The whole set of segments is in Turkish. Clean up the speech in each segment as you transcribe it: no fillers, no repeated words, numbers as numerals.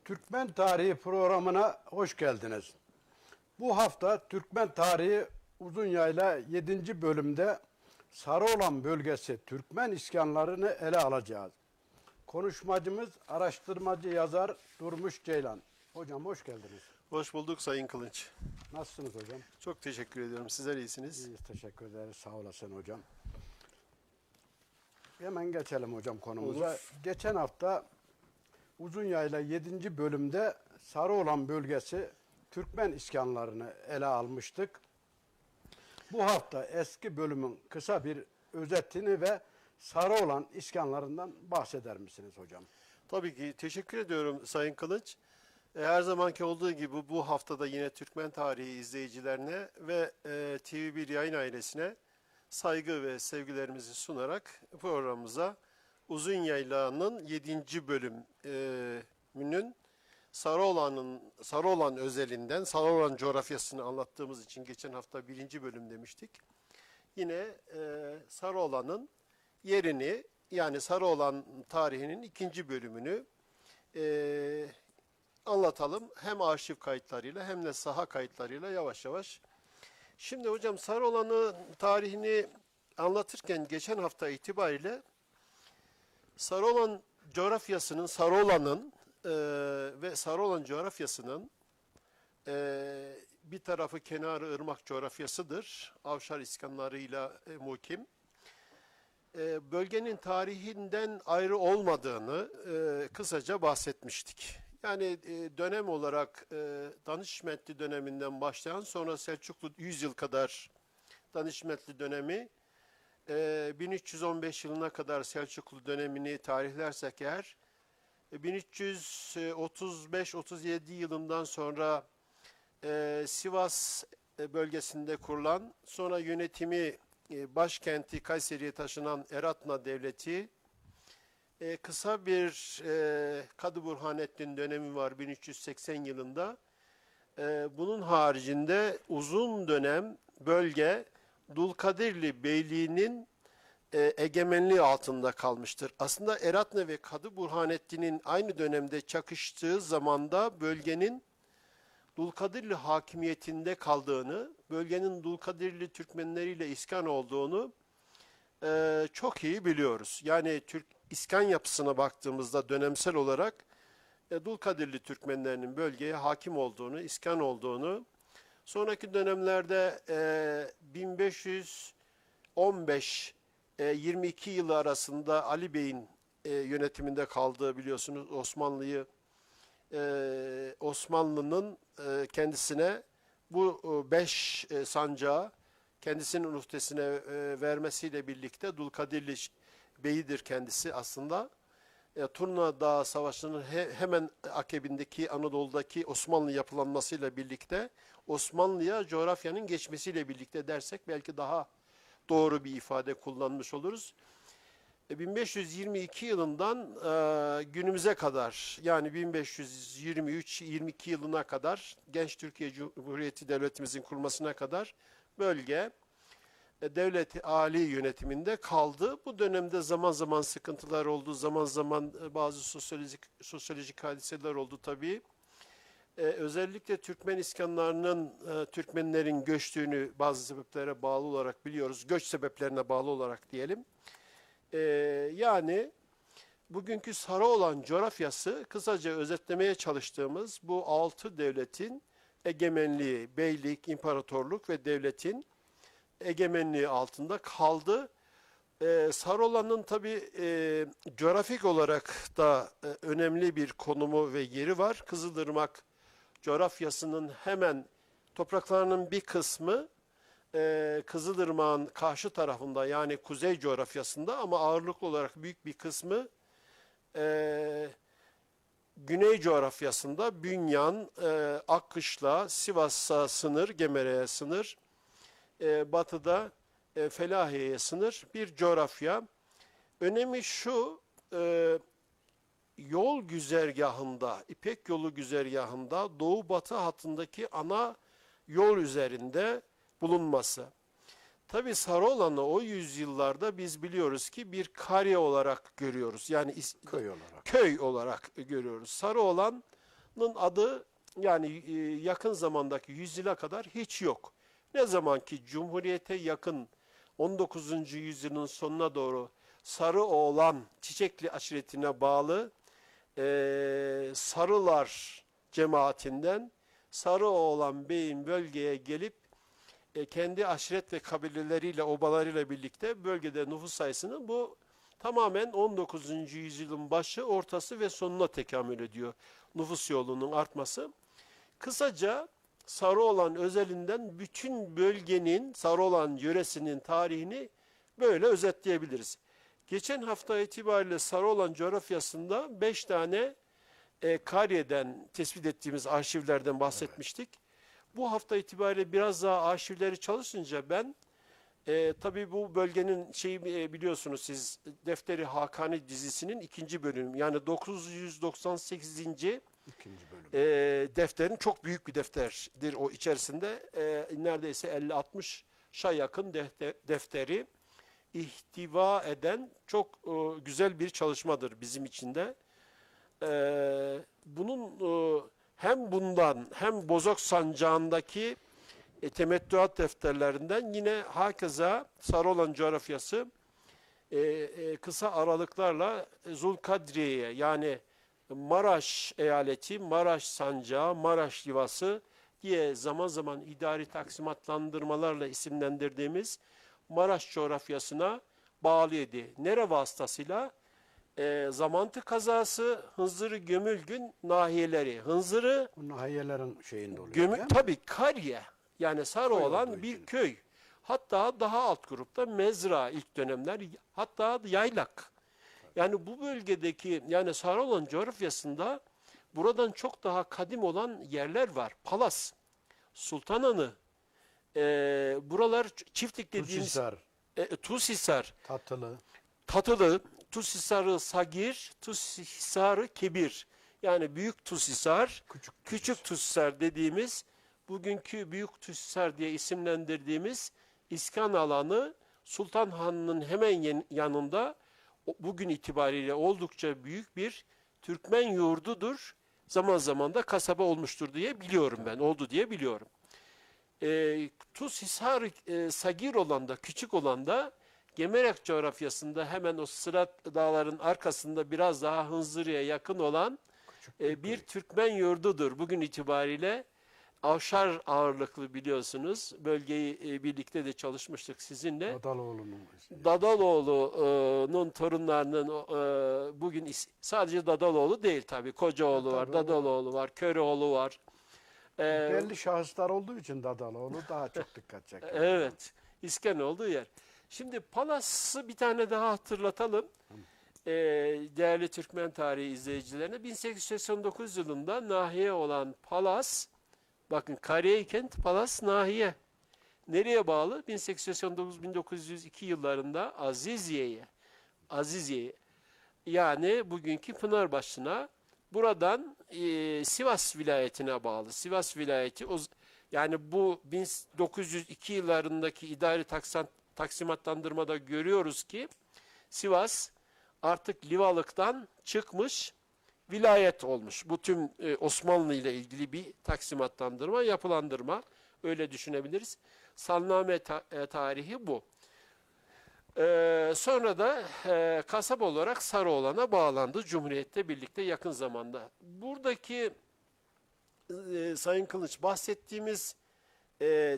Türkmen Tarihi programına hoş geldiniz. Bu hafta Türkmen Tarihi Uzunyayla 7. bölümde Sarıoğlan bölgesi Türkmen iskanlarını ele alacağız. Konuşmacımız araştırmacı yazar Durmuş Ceylan. Hocam hoş geldiniz. Hoş bulduk Sayın Kılınç. Nasılsınız hocam? Çok teşekkür ediyorum. Sizler iyisiniz. İyiyiz, teşekkür ederiz. Sağ olasın hocam. Hemen geçelim hocam konumuza. Olur. Geçen hafta Uzunyayla 7. bölümde Sarıoğlan bölgesi Türkmen iskanlarını ele almıştık. Bu hafta eski bölümün kısa bir özetini ve Sarıoğlan iskanlarından bahseder misiniz hocam? Tabii ki teşekkür ediyorum Sayın Kılınç. Her zamanki olduğu gibi bu haftada yine Türkmen tarihi izleyicilerine ve TV1 yayın ailesine saygı ve sevgilerimizi sunarak programımıza Uzunyaylan'ın 7. bölümünün Sarıoğlan özelinden, Sarıoğlan coğrafyasını anlattığımız için geçen hafta 1. bölüm demiştik. Yine Sarıoğlan'ın yerini, yani Sarıoğlan tarihinin 2. bölümünü anlatalım. Hem arşiv kayıtlarıyla hem de saha kayıtlarıyla yavaş yavaş. Şimdi hocam Sarıoğlan'ın tarihini anlatırken geçen hafta itibariyle Sarıoğlan coğrafyasının, Sarıoğlan'ın ve Sarıoğlan coğrafyasının bir tarafı kenarı ırmak coğrafyasıdır. Avşar iskanlarıyla muhkim. Bölgenin tarihinden ayrı olmadığını kısaca bahsetmiştik. Yani dönem olarak Danişmentli döneminden başlayan, sonra Selçuklu 100 yıl kadar Danişmentli dönemi, 1315 yılına kadar Selçuklu dönemini tarihlersek eğer, 1335-37 yılından sonra Sivas bölgesinde kurulan, sonra yönetimi başkenti Kayseri'ye taşınan Eratna Devleti, kısa bir Kadı Burhanettin dönemi var 1380 yılında. Bunun haricinde uzun dönem bölge Dulkadirli Beyliği'nin egemenliği altında kalmıştır. Aslında Eratna ve Kadı Burhanettin'in aynı dönemde çakıştığı zamanda bölgenin Dulkadirli hakimiyetinde kaldığını, bölgenin Dulkadirli Türkmenleriyle iskan olduğunu çok iyi biliyoruz. Yani Türk iskan yapısına baktığımızda dönemsel olarak Dulkadirli Türkmenlerinin bölgeye hakim olduğunu, iskan olduğunu, sonraki dönemlerde 1515-22 yılı arasında Ali Bey'in yönetiminde kaldığı, biliyorsunuz, Osmanlı'nın kendisine bu 5 sancağı kendisinin uhdesine vermesiyle birlikte Dulkadirli Bey'idir kendisi aslında. Turna Dağı Savaşı'nın hemen akabindeki Anadolu'daki Osmanlı yapılanmasıyla birlikte Osmanlı'ya coğrafyanın geçmesiyle birlikte dersek belki daha doğru bir ifade kullanmış oluruz. 1522 yılından günümüze kadar, yani 1523-22 yılına kadar, Genç Türkiye Cumhuriyeti Devletimizin kurulmasına kadar bölge devlet âli yönetiminde kaldı. Bu dönemde zaman zaman sıkıntılar oldu, zaman zaman bazı sosyolojik hadiseler oldu tabii. Özellikle Türkmen iskanlarının, Türkmenlerin göçtüğünü bazı sebeplere bağlı olarak biliyoruz. Göç sebeplerine bağlı olarak diyelim. Yani bugünkü Sarıoğlan coğrafyası, kısaca özetlemeye çalıştığımız bu 6 devletin egemenliği, beylik, imparatorluk ve devletin egemenliği altında kaldı. Sarıoğlan'ın tabii coğrafik olarak da önemli bir konumu ve yeri var. Kızılırmak coğrafyasının hemen topraklarının bir kısmı Kızılırmak'ın karşı tarafında, yani kuzey coğrafyasında, ama ağırlıklı olarak büyük bir kısmı güney coğrafyasında Bünyan, Akkışla, Sivas'a sınır, Gemere'ye sınır, batıda Felahiye'ye sınır bir coğrafya. Önemi şu, yol güzergahında, İpek yolu güzergahında doğu-batı hattındaki ana yol üzerinde bulunması. Tabi Sarıoğlan'ı o yüzyıllarda biz biliyoruz ki bir karye olarak görüyoruz. Yani Köy olarak. köy olarak görüyoruz. Sarıoğlan adı yani yakın zamandaki yüzyıla kadar hiç yok. Ne zaman ki Cumhuriyete yakın 19. yüzyılın sonuna doğru Sarıoğlan Çiçekli aşiretine bağlı Sarılar cemaatinden Sarıoğlan Bey'in bölgeye gelip kendi aşiret ve kabileleriyle, obalarıyla birlikte bölgede nüfus sayısını bu tamamen 19. yüzyılın başı, ortası ve sonuna tekamül ediyor nüfus yoğunluğunun artması. Kısaca Sarıoğlan özelinden bütün bölgenin, Sarıoğlan yöresinin tarihini böyle özetleyebiliriz. Geçen hafta itibariyle Sarıoğlan coğrafyasında 5 tane Kariye'den tespit ettiğimiz arşivlerden bahsetmiştik. Bu hafta itibariyle biraz daha arşivleri çalışınca ben tabii bu bölgenin biliyorsunuz siz Defteri Hakani dizisinin 2. bölümü yani 998. İkinci bölüm. Defterin çok büyük bir defterdir o içerisinde neredeyse 50-60'a yakın defteri ihtiva eden çok güzel bir çalışmadır bizim için de. Bunun hem bundan hem Bozok Sancağı'ndaki temettüat defterlerinden yine hakeza Sarıoğlan coğrafyası kısa aralıklarla Zulkadriye'ye yani Maraş eyaleti, Maraş sancağı, Maraş yuvası diye zaman zaman idari taksimatlandırmalarla isimlendirdiğimiz Maraş coğrafyasına bağlıydı. Nere vasıtasıyla? Zamantı kazası, Hınzırı Gömülgün nahiyeleri. Hınzırı Bu nahiyelerin şeyinde oluyor. değil mi? tabii Kariye yani Sarıoğlan olduğu bir için. köy. Hatta daha alt grupta Mezra ilk dönemler hatta Yaylak. Yani bu bölgedeki yani Sarıoğlan coğrafyasında buradan çok daha kadim olan yerler var. Palas, Sultananı, buralar çiftlik dediğimiz Tuzhisar, Tuzhisar, Tatılı, Tatılı, Tuzhisar'ı Sagir, Tuzhisar'ı Kebir. Yani Büyük Tuzhisar, Küçük Tuzhisar dediğimiz bugünkü Büyük Tuzhisar diye isimlendirdiğimiz İskan alanı Sultan Hanı'nın hemen yanında bugün itibariyle oldukça büyük bir Türkmen yurdudur. Zaman zaman da kasaba olmuştur diye biliyorum ben. Oldu diye biliyorum. Tuzhisar Sagir olan da küçük olan da Gemerek coğrafyasında hemen o Sırat dağların arkasında biraz daha Hınzırı'ya yakın olan bir Türkmen yurdudur. Bugün itibariyle Avşar ağırlıklı biliyorsunuz. Bölgeyi birlikte de çalışmıştık sizinle. Dadaloğlu'nun. Dadaloğlu'nun torunlarının bugün sadece Dadaloğlu değil tabii. Kocaoğlu var, Tabii, Dadaloğlu var, Köroğlu var. Belli şahıslar olduğu için Dadaloğlu daha çok dikkat çekiyor. Evet, İskan olduğu yer. Şimdi Palas'ı bir tane daha hatırlatalım. Değerli Türkmen tarihi izleyicilerine 1889 yılında nahiye olan Palas, bakın Kariyeykent, Palas nahiye. Nereye bağlı? 1889-1902 yıllarında Aziziye'ye yani bugünkü Pınarbaşı'na buradan Sivas vilayetine bağlı. Sivas vilayeti yani bu 1902 yıllarındaki idari taksimatlandırmada görüyoruz ki Sivas artık Livalık'tan çıkmış vilayet olmuş. Bu tüm Osmanlı ile ilgili bir taksimatlandırma, yapılandırma öyle düşünebiliriz. Salname tarihi bu. Sonra da kasaba olarak Sarıoğlan'a bağlandı Cumhuriyet'le birlikte yakın zamanda. Buradaki Sayın Kılıç bahsettiğimiz,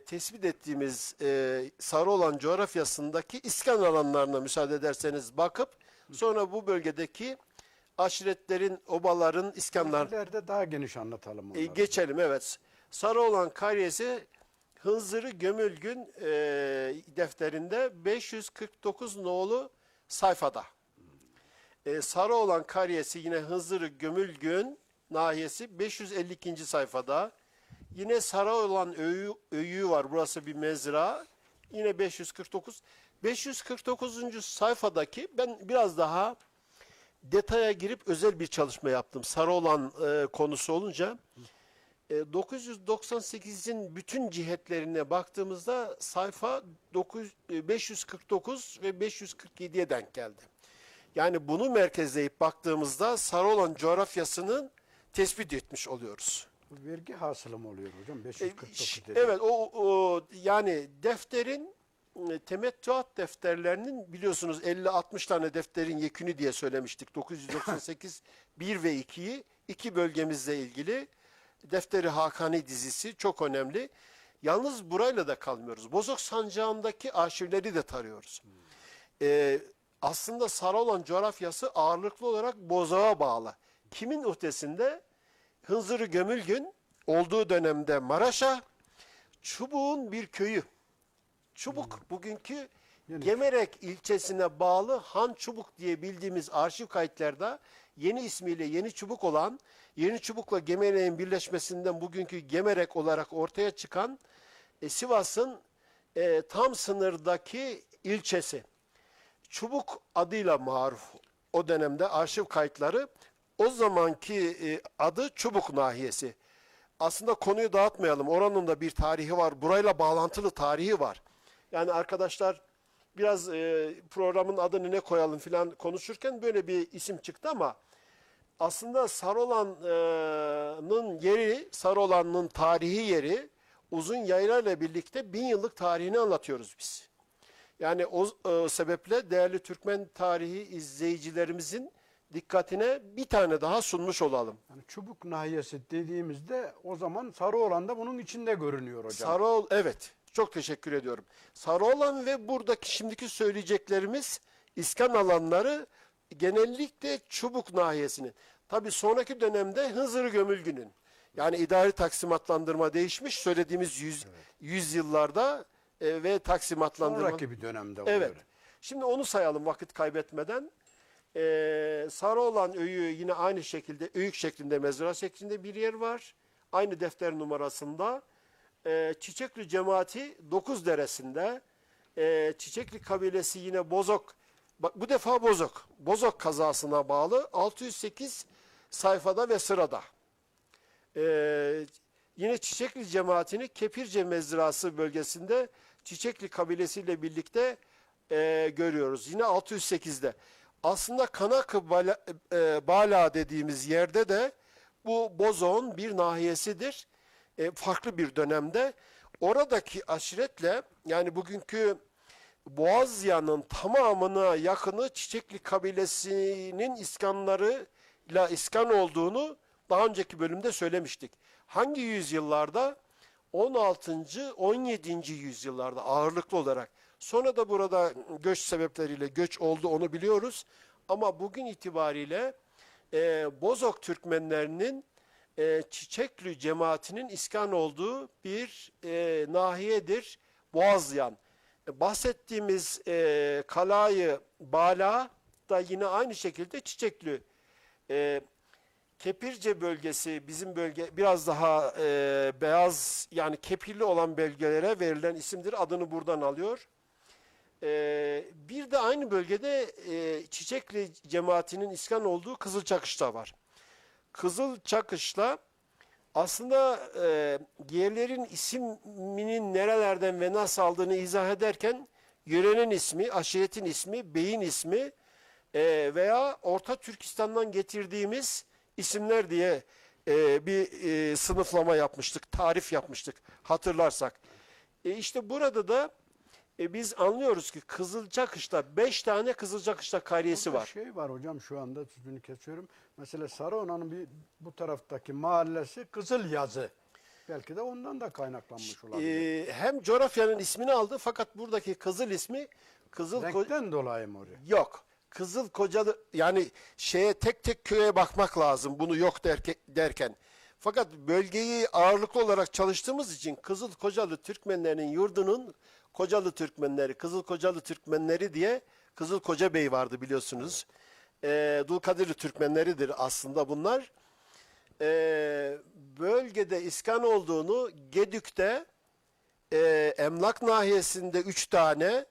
tespit ettiğimiz Sarıoğlan coğrafyasındaki iskan alanlarına müsaade ederseniz bakıp sonra bu bölgedeki aşiretlerin, obaların, iskanlar İleride daha geniş anlatalım onları. geçelim evet. Sarıoğlan Kariyesi Hınzırı Gömülgün defterinde 549 nolu sayfada. Sarıoğlan Kariyesi yine Hınzırı Gömülgün nahiyesi 552. sayfada. Yine Sarıoğlan Öyüğü var. Burası bir mezra. Yine 549. 549. sayfadaki ben biraz daha detaya girip özel bir çalışma yaptım. Sarıoğlan konusu olunca. 998'in bütün cihetlerine baktığımızda sayfa 549 ve 547'ye denk geldi. Yani bunu merkezleyip baktığımızda Sarıoğlan coğrafyasının tespit etmiş oluyoruz. Bu vergi hasılı mı oluyor hocam? 549 dedi. Evet, yani defterin temettüat defterlerinin biliyorsunuz 50-60 tane defterin yekünü diye söylemiştik. 998 1 ve 2'yi iki bölgemizle ilgili Defteri Hakani dizisi çok önemli. Yalnız burayla da kalmıyoruz. Bozok Sancağı'ndaki arşivleri de tarıyoruz. Aslında Sarıoğlan coğrafyası ağırlıklı olarak Bozok'a bağlı. Kimin uhdesinde? Hınzırı Gömülgün olduğu dönemde Maraş'a, Çubuk'un bir köyü. Çubuk bugünkü Gemerek ilçesine bağlı Han Çubuk diye bildiğimiz arşiv kayıtlarda yeni ismiyle Yeni Çubuk olan, Yeni Çubuk'la Gemerek'in birleşmesinden bugünkü Gemerek olarak ortaya çıkan Sivas'ın tam sınırdaki ilçesi. Çubuk adıyla maruf o dönemde arşiv kayıtları. O zamanki adı Çubuk Nahiyesi. Aslında konuyu dağıtmayalım. Oranın da bir tarihi var. Burayla bağlantılı tarihi var. Yani arkadaşlar biraz programın adını ne koyalım filan konuşurken böyle bir isim çıktı ama aslında Sarıoğlan'ın yeri, Sarıoğlan'ın tarihi yeri uzun yaylayla birlikte 1000 yıllık tarihini anlatıyoruz biz. Yani o sebeple değerli Türkmen tarihi izleyicilerimizin dikkatine bir tane daha sunmuş olalım. Yani Çubuk Nahiyesi dediğimizde o zaman Sarıoğlan da bunun içinde görünüyor hocam. Evet. Çok teşekkür ediyorum. Sarıoğlan ve buradaki şimdiki söyleyeceklerimiz iskan alanları genellikle Çubuk Nahiyesi'nin. Tabii sonraki dönemde Hınzırı Gömülgün'ün. Yani idari taksimatlandırma değişmiş. Söylediğimiz 100 yıllarda ve taksimatlandırma. Sonraki bir dönemde oluyor. Evet. Şimdi onu sayalım vakit kaybetmeden. Sarıoğlan Öyüğü yine aynı şekilde öykü şeklinde, mezra şeklinde bir yer var. Aynı defter numarasında. Çiçekli cemaati 9 deresinde. Çiçekli kabilesi yine Bozok. Bak, bu defa Bozok. Bozok kazasına bağlı 608 sayfada ve sırada. Yine Çiçekli cemaatini Kepirce mezrası bölgesinde Çiçekli kabilesiyle birlikte görüyoruz. Yine 608'de. Aslında Kanakı Bala dediğimiz yerde de bu Bozok'un bir nahiyesidir. Farklı bir dönemde. Oradaki aşiretle yani bugünkü Boğazya'nın tamamına yakını Çiçekli kabilesinin iskanlarıyla iskan olduğunu daha önceki bölümde söylemiştik. Hangi yüzyıllarda? 16. 17. yüzyıllarda ağırlıklı olarak. Sonra da burada göç sebepleriyle göç oldu, onu biliyoruz. Ama bugün itibariyle Bozok Türkmenlerinin Çiçekli cemaatinin iskan olduğu bir nahiyedir Boğazyan. Bahsettiğimiz Kalayı Bala da yine aynı şekilde Çiçekli. Kepirce bölgesi bizim bölge biraz daha beyaz yani kepirli olan bölgelere verilen isimdir. Adını buradan alıyor. Bir de aynı bölgede Çiçekli cemaatinin iskan olduğu Kızılçakış'ta var. Kızılçakış'la aslında yerlerin isiminin nerelerden ve nasıl aldığını izah ederken yörenin ismi, aşiretin ismi, beyin ismi veya Orta Türkistan'dan getirdiğimiz isimler diye bir sınıflama yapmıştık, tarif yapmıştık hatırlarsak. İşte burada da biz anlıyoruz ki Kızılçakış'ta 5 tane Kızılçakış'ta kariyesi Burada var. şey var hocam şu anda sözünü kesiyorum. Mesela Sarıoğlan'ın bu taraftaki mahallesi Kızılyazı. Belki de ondan da kaynaklanmış olabilir. Hem coğrafyanın ismini aldı fakat buradaki Kızıl ismi Renkten dolayı mı oraya? yok. Kızıl Kocalı yani tek tek köye bakmak lazım bunu yok derken. Fakat bölgeyi ağırlıklı olarak çalıştığımız için Kızıl Kocalı Türkmenlerinin yurdunun Kocalı Türkmenleri, Kızıl Kocalı Türkmenleri diye Kızıl Koca Bey vardı biliyorsunuz. Dulkadirli Türkmenleridir aslında bunlar. Bölgede iskan olduğunu Gedük'te Emlak nahiyesinde 3 tane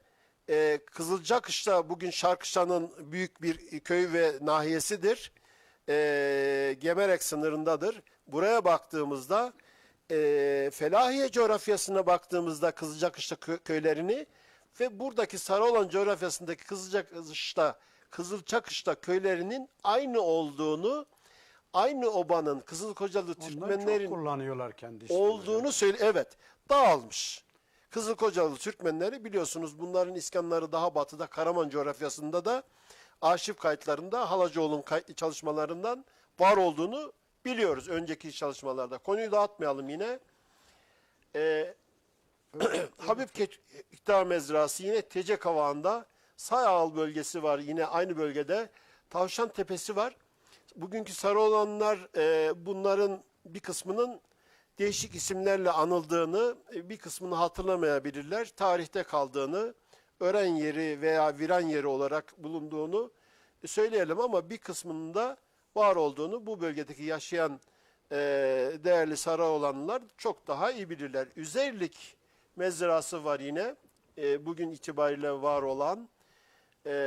Kızılcakışla bugün Şarkışla'nın büyük bir köy ve nahiyesidir. Gemerek sınırındadır. Buraya baktığımızda Felahiye coğrafyasına baktığımızda Kızılcakışla köylerini ve buradaki Sarıoğlan coğrafyasındaki Kızılçakışla köylerinin aynı olduğunu aynı obanın Kızılkocalı Ondan çok Türkmenlerin kullanıyorlar kendi ismini. olduğunu söyle. Evet, dağılmış. Kızılkocalı Türkmenleri biliyorsunuz, bunların iskanları daha batıda, Karaman coğrafyasında da arşiv kayıtlarında Halacaoğlu'nun çalışmalarından var olduğunu biliyoruz önceki çalışmalarda. Konuyu dağıtmayalım yine. Habib Kekdağ Mezrası yine Tece Kavağı'nda, Sayağal bölgesi var yine aynı bölgede. Tavşan Tepesi var. Bugünkü Sarıoğlanlar bunların bir kısmının değişik isimlerle anıldığını, bir kısmını hatırlamayabilirler. Tarihte kaldığını, ören yeri veya viran yeri olarak bulunduğunu söyleyelim ama bir kısmının da var olduğunu bu bölgedeki yaşayan değerli Sarıoğlanlılar çok daha iyi bilirler. Üzerlik mezrası var yine bugün itibariyle var olan.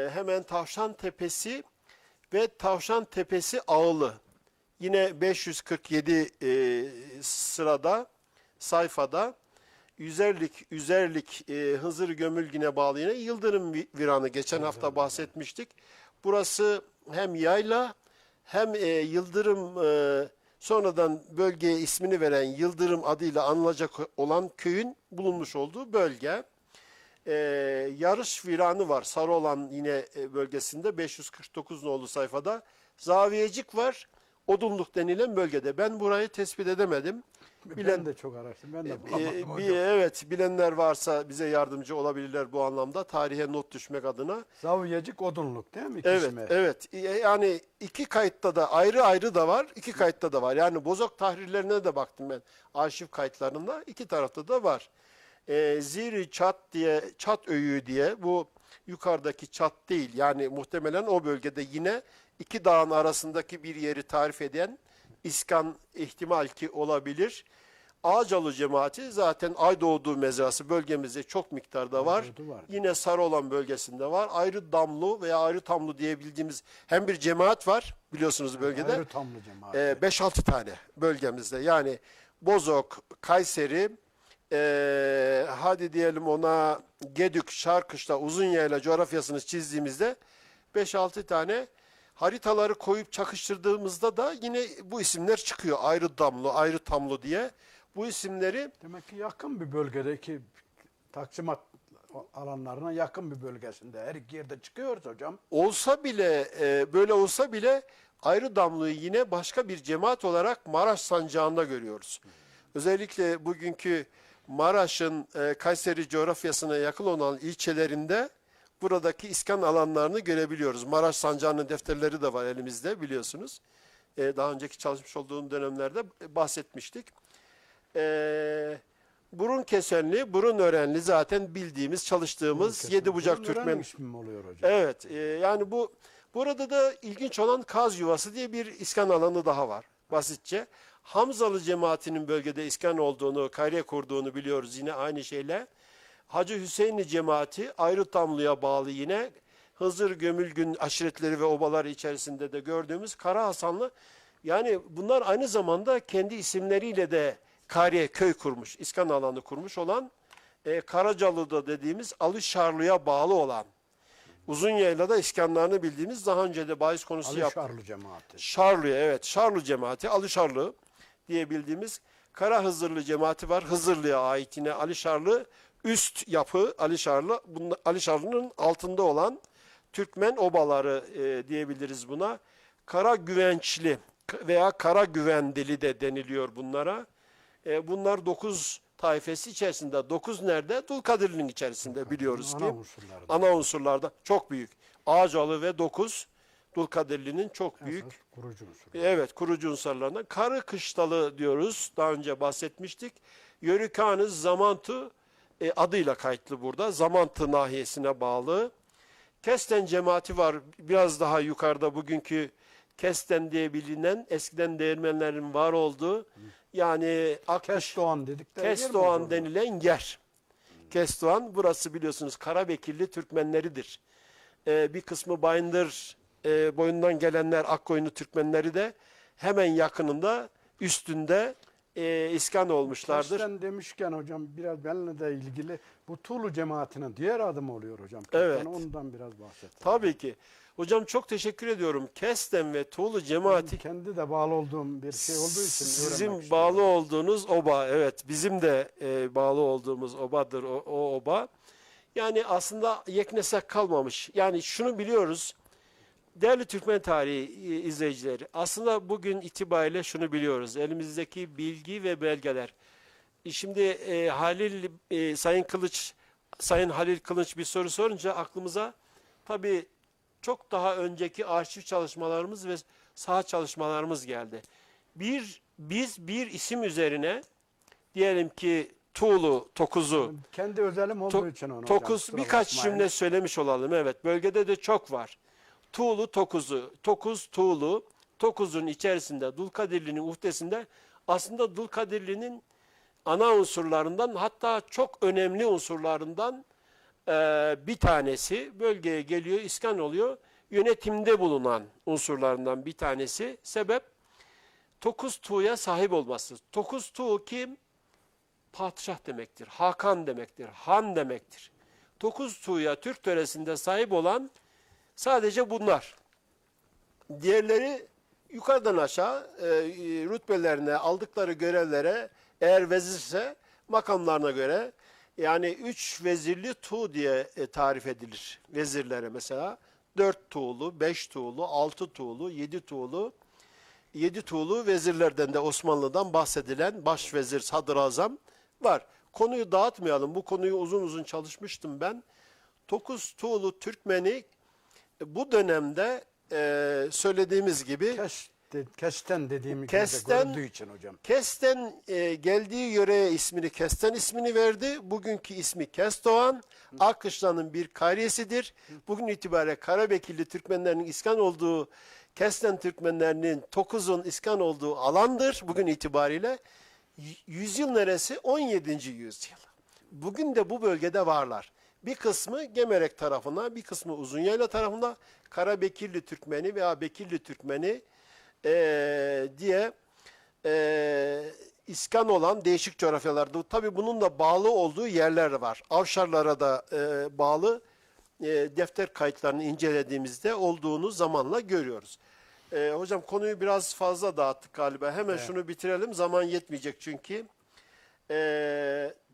Hemen Tavşan Tepesi ve Tavşan Tepesi Ağılı. Yine 547 sırada, sayfada Üzerlik Hızır Gömülgün'e bağlı yine Yıldırım Viranı geçen hafta bahsetmiştik. Burası hem yayla hem Yıldırım sonradan bölgeye ismini veren Yıldırım adıyla anılacak olan köyün bulunmuş olduğu bölge. Yarış viranı var Sarıoğlan yine bölgesinde 549 nolu sayfada. Zaviyecik var. Odunluk denilen bölgede. Ben burayı tespit edemedim. Ben de çok araştırdım. Ben de bulamadım hocam. Evet, bilenler varsa bize yardımcı olabilirler bu anlamda. Tarihe not düşmek adına. Zaviyecik Odunluk değil mi? Evet, İkisine? evet. Yani iki kayıtta da ayrı ayrı da var, iki kayıtta da var. Yani Bozok tahrirlerine de baktım ben arşiv kayıtlarında. İki tarafta da var. Ziri Çat diye, Çat Öyüğü diye, bu yukarıdaki Çat değil. Yani muhtemelen o bölgede yine iki dağın arasındaki bir yeri tarif eden iskan ihtimal ki olabilir. Ağacalı cemaati zaten Aydoğdu mezrası bölgemizde çok miktarda var. Var. Yine Sarıoğlan bölgesinde var. Ayrı Damlu veya Ayrı Tamlu diyebildiğimiz hem bir cemaat var biliyorsunuz bölgede. Ayrı Tamlı cemaati. 5-6 tane bölgemizde. Yani Bozok, Kayseri, hadi diyelim ona Gedük, Şarkışla, Uzunyayla coğrafyasını çizdiğimizde 5-6 tane haritaları koyup çakıştırdığımızda da yine bu isimler çıkıyor. Ayrı Damlu, Ayrı Tamlu diye. Bu isimleri Demek ki yakın bir bölgedeki Taksimat alanlarına yakın bir bölgesinde her iki yerde çıkıyoruz hocam. olsa bile böyle olsa bile Ayrı Damlu'yu yine başka bir cemaat olarak Maraş sancağında görüyoruz. Özellikle bugünkü Maraş'ın Kayseri coğrafyasına yakın olan ilçelerinde buradaki iskan alanlarını görebiliyoruz. Maraş sancağının defterleri de var elimizde biliyorsunuz. Daha önceki çalışmış olduğum dönemlerde bahsetmiştik. Burun Kesenli, Burun Örenli zaten bildiğimiz, çalıştığımız Yedi Bucak Türkmen. ismi mi oluyor hocam? Evet, yani burada da ilginç olan Kaz Yuvası diye bir iskan alanı daha var basitçe. Hamzalı cemaatinin bölgede iskan olduğunu, kayre kurduğunu biliyoruz yine aynı şeyle. Hacı Hüseyinli cemaati Ayrı Tamlı'ya bağlı yine Hızır Gömülgün aşiretleri ve obaları içerisinde de gördüğümüz Kara Hasanlı. Yani bunlar aynı zamanda kendi isimleriyle de Kariye köy kurmuş, iskan alanı kurmuş olan Karacalı'da dediğimiz Alışarlı'ya bağlı olan Uzunyayla iskanlarını bildiğimiz daha önce de bahis konusu yaptık. Alışarlı cemaati. Şarlı'ya, evet, Şarlı cemaati, Alışarlı diye bildiğimiz Kara Hızırlı cemaati var. Hızırlı'ya ait yine Alişarlı üst yapı, Alişarlı'nın altında olan Türkmen obaları diyebiliriz buna. Kara Güvençli veya Kara Güvendili de deniliyor bunlara. Bunlar 9 taifesi içerisinde. 9 nerede? Dulkadirli'nin içerisinde biliyoruz ki. Ana unsurları. Ana unsurlarda çok büyük. Ağacalı ve 9 Dulkadirli'nin çok büyük. Esas kurucu unsuru. Evet, kurucu unsurlarından. Karı Kışlalı diyoruz. Daha önce bahsetmiştik. Yörükanı Zamantı adıyla kayıtlı burada. Zamantı nahiyesine bağlı. Kesten cemaati var. Biraz daha yukarıda bugünkü Kesten diye bilinen eskiden değirmenlerin var olduğu yani Kestoğan dedikleri yer mi Kestoğan hocam? denilen yer. Kestoğan burası biliyorsunuz Karabekirli Türkmenleridir. Bir kısmı Bayındır boyundan gelenler Akkoyunlu Türkmenleri de hemen yakınında üstünde iskan olmuşlardır. Kesten demişken hocam biraz benimle de ilgili bu Tuğlu cemaatinin diğer adı mı oluyor hocam? Evet. Ondan biraz bahset. Tabii ki. Hocam çok teşekkür ediyorum. Kesten ve Tuğlu cemaati Kendi de bağlı olduğum bir şey olduğu için sizin öğrenmek bağlı istiyorum. olduğunuz oba, evet, bizim de bağlı olduğumuz obadır o oba. Yani aslında yeknesak kalmamış. Yani şunu biliyoruz, değerli Türkmen tarihi izleyicileri, aslında bugün itibariyle şunu biliyoruz, elimizdeki bilgi ve belgeler. Şimdi Sayın Halil Kılıç bir soru sorunca aklımıza tabii çok daha önceki arşiv çalışmalarımız ve saha çalışmalarımız geldi. Biz bir isim üzerine, diyelim ki Tuğlu Tokuz'u, Kendi özelim olduğu için onu hocam. Tokuz kusura birkaç bakmayın. cümle söylemiş olalım. Evet, bölgede de çok var. Tuğlu Tokuz'u, Tokuz Tuğlu, Tokuz'un içerisinde, Dulkadirli'nin uhdesinde, aslında Dulkadirli'nin ana unsurlarından, hatta çok önemli unsurlarından bir tanesi, bölgeye geliyor, iskan oluyor. Yönetimde bulunan unsurlarından bir tanesi. Sebep Tokuz Tuğ'ya sahip olması. Tokuz Tuğ kim? Padişah demektir, Hakan demektir, han demektir. Tokuz Tuğ'ya Türk töresinde sahip olan sadece bunlar. Diğerleri yukarıdan aşağı rütbelerine, aldıkları görevlere, eğer vezirse makamlarına göre, yani 3 vezirli tuğ diye tarif edilir vezirlere mesela. 4 tuğlu, 5 tuğlu, 6 tuğlu, 7 tuğlu. 7 tuğlu vezirlerden de Osmanlı'dan bahsedilen başvezir, sadrazam var. Konuyu dağıtmayalım. Bu konuyu uzun uzun çalışmıştım ben. 9 tuğlu Türkmeni bu dönemde söylediğimiz gibi Kesten dediğim Kesten- görüldüğü için hocam. Kesten geldiği yöreye ismini Kesten ismini verdi. Bugünkü ismi Kestoğan. Akkışla'nın bir kariyesidir. Bugün itibariyle Karabekirli Türkmenlerinin iskan olduğu, Kesten Türkmenlerinin Tokuz'un iskan olduğu alandır bugün itibariyle. Yüzyıl neresi? 17. yüzyıl. Bugün de bu bölgede varlar. Bir kısmı Gemerek tarafına, bir kısmı Uzunyayla tarafına Karabekirli Türkmeni veya Bekirli Türkmeni diye iskan olan değişik coğrafyalarda. Tabii bunun da bağlı olduğu yerler var. Avşarlara da bağlı defter kayıtlarını incelediğimizde olduğunu zamanla görüyoruz. Hocam konuyu biraz fazla dağıttık galiba. Hemen şunu bitirelim. Zaman yetmeyecek çünkü.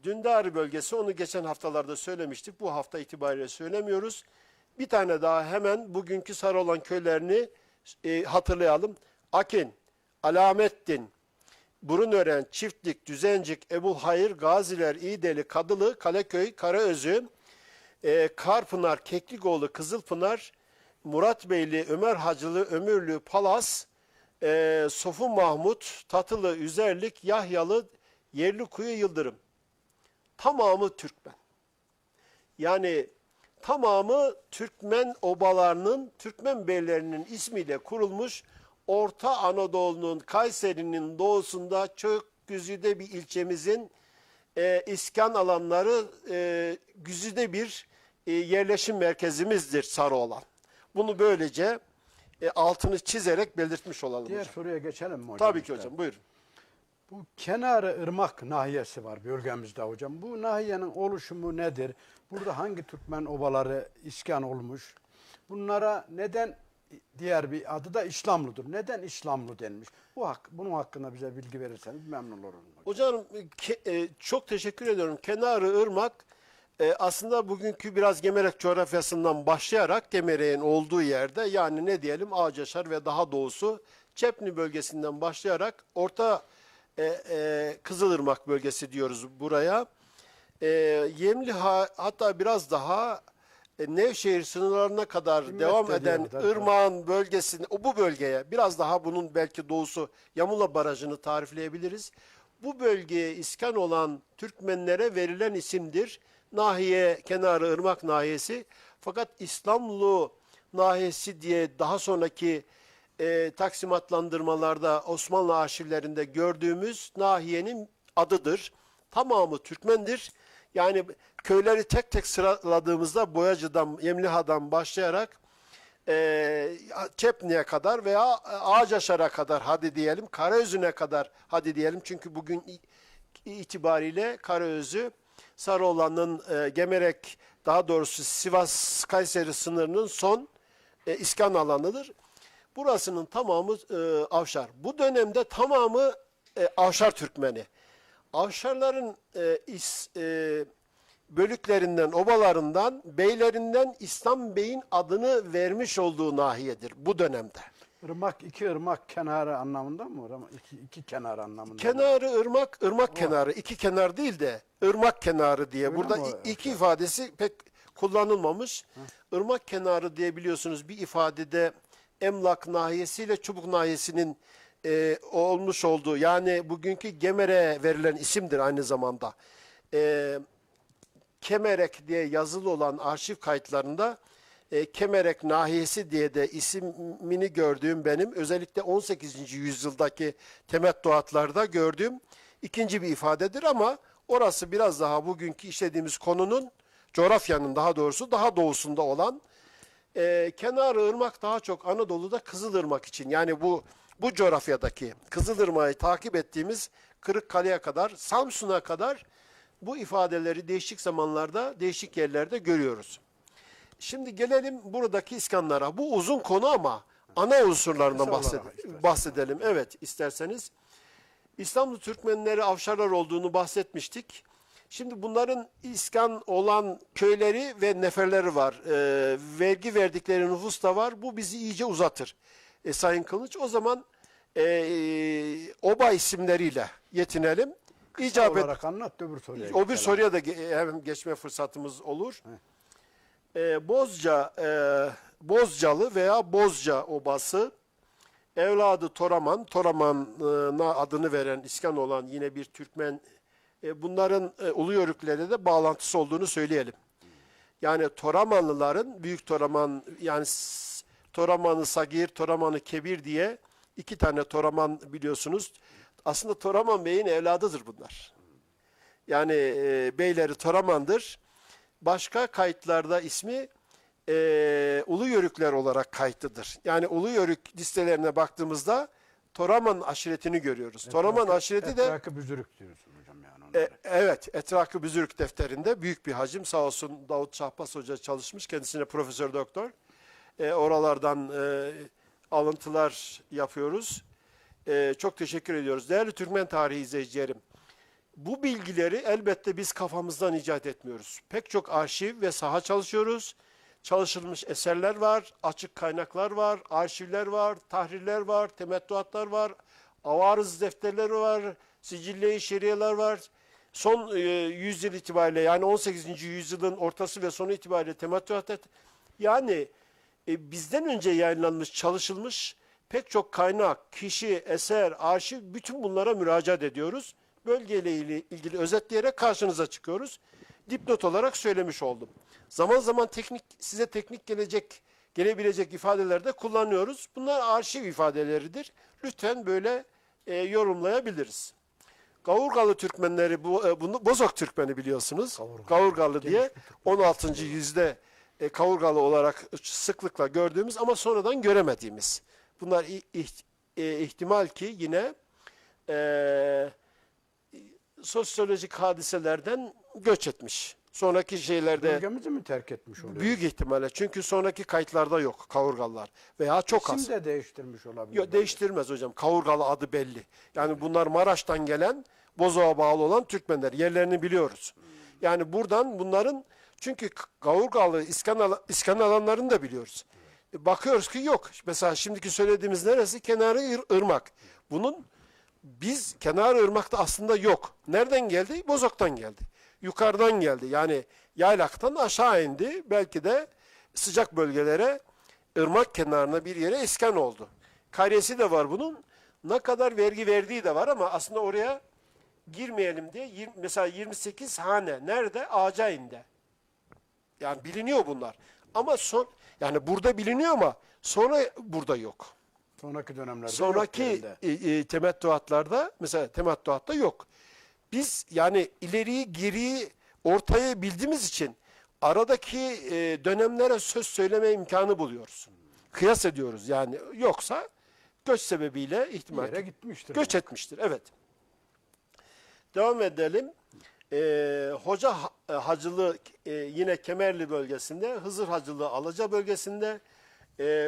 Dündari bölgesi, onu geçen haftalarda söylemiştik. Bu hafta itibariyle söylemiyoruz. Bir tane daha hemen bugünkü Sarıoğlan köylerini hatırlayalım. Akin, Alamettin, Burunören, Çiftlik, Düzencik, Ebuhayır, Gaziler, İğdeli, Kadılı, Kaleköy, Karaözü, Karpınar, Keklikoğlu, Kızılpınar, Muratbeyli, Ömer Hacılı, Ömürlü, Palas, Sofu Mahmut, Tatılı, Üzerlik, Yahyalı, Yerlikuyu, Yıldırım. Tamamı Türkmen. Yani tamamı Türkmen obalarının, Türkmen beylerinin ismiyle kurulmuş, Orta Anadolu'nun, Kayseri'nin doğusunda çok güzide bir ilçemizin iskan alanları, güzide bir yerleşim merkezimizdir Sarıoğlan. Bunu böylece altını çizerek belirtmiş olalım Diğer hocam. soruya geçelim mi hocam? Tabii ki işte? hocam, buyurun. Bu Kenarı Irmak nahiyesi var bölgemizde hocam. Bu nahiyenin oluşumu nedir? Burada hangi Türkmen obaları iskan olmuş? Bunlara neden, diğer bir adı da İslamlıdır. Neden İslamlı denmiş? Bunun hakkında bize bilgi verirseniz memnun olurum. Hocam çok teşekkür ediyorum. Kenarı Irmak aslında bugünkü biraz Gemerek coğrafyasından başlayarak Gemerek'in olduğu yerde, yani ne diyelim, Ağcaşar ve daha doğusu Çepni bölgesinden başlayarak Orta Kızılırmak bölgesi diyoruz buraya. Yemliha, hatta biraz daha Nevşehir sınırlarına kadar Himmet devam de eden diyorlar, ırmağın bölgesinde, bu bölgeye biraz daha, bunun belki doğusu Yamula Barajı'nı tarifleyebiliriz. Bu bölgeye iskan olan Türkmenlere verilen isimdir. Nahiye, Kenarı Irmak nahiyesi. Fakat İslamlı nahiyesi diye daha sonraki taksimatlandırmalarda, Osmanlı arşivlerinde gördüğümüz nahiyenin adıdır. Tamamı Türkmendir. Yani köyleri tek tek sıraladığımızda Boyacı'dan, Yemliha'dan başlayarak Çepni'ye kadar veya Ağacaşar'a kadar hadi diyelim, Karaözü'ne kadar hadi diyelim. Çünkü bugün itibariyle Karaözü, Sarıoğlan'ın Gemerek, daha doğrusu Sivas-Kayseri sınırının son iskan alanıdır. Burasının tamamı Avşar. Bu dönemde tamamı Avşar Türkmeni. Avşarların bölüklerinden, obalarından, beylerinden İslam Bey'in adını vermiş olduğu nahiyedir bu dönemde. Irmak, iki ırmak kenarı anlamında mı? İki kenar anlamında mı? Kenarı ırmak, ırmak kenarı. İki kenar değil de ırmak kenarı diye. Öyle Burada mi? iki ifadesi pek kullanılmamış. Irmak kenarı diye biliyorsunuz bir ifadede Emlak nahiyesiyle Çubuk nahiyesinin olmuş olduğu, yani bugünkü Gemer'e verilen isimdir aynı zamanda. Kemerek diye yazılı olan arşiv kayıtlarında Kemerek nahiyesi diye de ismini gördüğüm benim özellikle 18. yüzyıldaki temettuatlarda gördüğüm ikinci bir ifadedir ama orası biraz daha bugünkü işlediğimiz konunun, coğrafyanın daha doğrusu daha doğusunda olan kenarı ırmak daha çok Anadolu'da Kızılırmak için, yani bu coğrafyadaki Kızılırmak'ı takip ettiğimiz Kırıkkale'ye kadar, Samsun'a kadar bu ifadeleri değişik zamanlarda, değişik yerlerde görüyoruz. Şimdi gelelim buradaki iskanlara. Bu uzun konu ama ana unsurlarından bahsedelim. Evet, isterseniz. İstanbul Türkmenleri Avşarlar olduğunu bahsetmiştik. Şimdi bunların iskan olan köyleri ve neferleri var. Vergi verdikleri nüfus da var. Bu bizi iyice uzatır. Sayın Kılıç, o zaman oba isimleriyle yetinelim. İcabet olarak anlat, öbür soruya. O bir soruya da hem geçme fırsatımız olur. Bozcalı veya Bozca obası, evladı Toraman, Toraman'a adını veren, iskan olan yine bir Türkmen, bunların Ulu Yörükler'le de bağlantısı olduğunu söyleyelim. Yani Toramanlıların, Büyük Toraman, yani Toraman'ı Sagir, Toraman'ı Kebir diye iki tane Toraman biliyorsunuz. Aslında Toraman Bey'in evladıdır bunlar. Yani beyleri Toraman'dır. Başka kayıtlarda ismi Ulu Yörükler olarak kayıtlıdır. Yani Ulu Yörük listelerine baktığımızda Toraman aşiretini görüyoruz. Toraman aşireti de Etrakı Büzürük diyorsun hocam yani. Evet, Etrakı Büzürük defterinde büyük bir hacim, sağ olsun Davut Şahbaz Hoca çalışmış. Kendisine profesör doktor. Oralardan alıntılar yapıyoruz. Çok teşekkür ediyoruz. Değerli Türkmen tarihi izleyicilerim, bu bilgileri elbette biz kafamızdan icat etmiyoruz. Pek çok arşiv ve saha çalışıyoruz. Çalışılmış eserler var, açık kaynaklar var, arşivler var, tahrirler var, temettuatlar var, avarız defterleri var, sicille-i şeriyeler var. Son yüzyıl itibariyle, yani 18. yüzyılın ortası ve sonu itibariyle temettuat, yani bizden önce yayınlanmış, çalışılmış pek çok kaynak, kişi, eser, arşiv, bütün bunlara müracaat ediyoruz. Bölgeyle ilgili özetleyerek karşınıza çıkıyoruz. Dipnot olarak söylemiş oldum. Zaman zaman size teknik gelebilecek ifadeler de kullanıyoruz. Bunlar arşiv ifadeleridir. Lütfen böyle yorumlayabiliriz. Gavurgalı Türkmenleri, bunu Bozok Türkmeni biliyorsunuz. Gavurgalı diye 16. yüzyılda Kavurgalı olarak sıklıkla gördüğümüz ama sonradan göremediğimiz. Bunlar ihtimal ki yine sosyolojik hadiselerden göç etmiş. Sonraki şeylerde bölgemizi mi terk etmiş oluyor? büyük ihtimalle. Çünkü sonraki kayıtlarda yok Kavurgalılar veya çok az. İsim de değiştirmiş olabilir. Yok, değiştirmez hocam. Kavurgalı adı belli. Yani bunlar Maraş'tan gelen, Bozok'a bağlı olan Türkmenler. Yerlerini biliyoruz. Yani buradan bunların, çünkü Kavurgalı iskan alanlarını da biliyoruz. Bakıyoruz ki yok. Mesela şimdiki söylediğimiz neresi? Kenarı ırmak. Bunun biz kenarı ırmakta aslında yok. Nereden geldi? Bozok'tan geldi. Yukarıdan geldi. Yani yaylaktan aşağı indi. Belki de sıcak bölgelere, ırmak kenarına bir yere iskan oldu. Karesi de var bunun. Ne kadar vergi verdiği de var ama aslında oraya girmeyelim diye mesela 28 hane nerede? Ağacain'de. Yani biliniyor bunlar. Ama yani burada biliniyor ama sonra burada yok. Sonraki dönemlerde Sonraki temettuatlarda, mesela temettuatta yok. Biz yani ileriyi, geriyi, ortayı bildiğimiz için aradaki dönemlere söz söyleme imkanı buluyoruz. kıyas ediyoruz. Yani yoksa göç sebebiyle Bir ihtimal yere gitmiştir. göç etmiştir. Evet. Devam edelim. Hacılığı yine Kemerli bölgesinde, Hızır Hacılığı Alaca bölgesinde,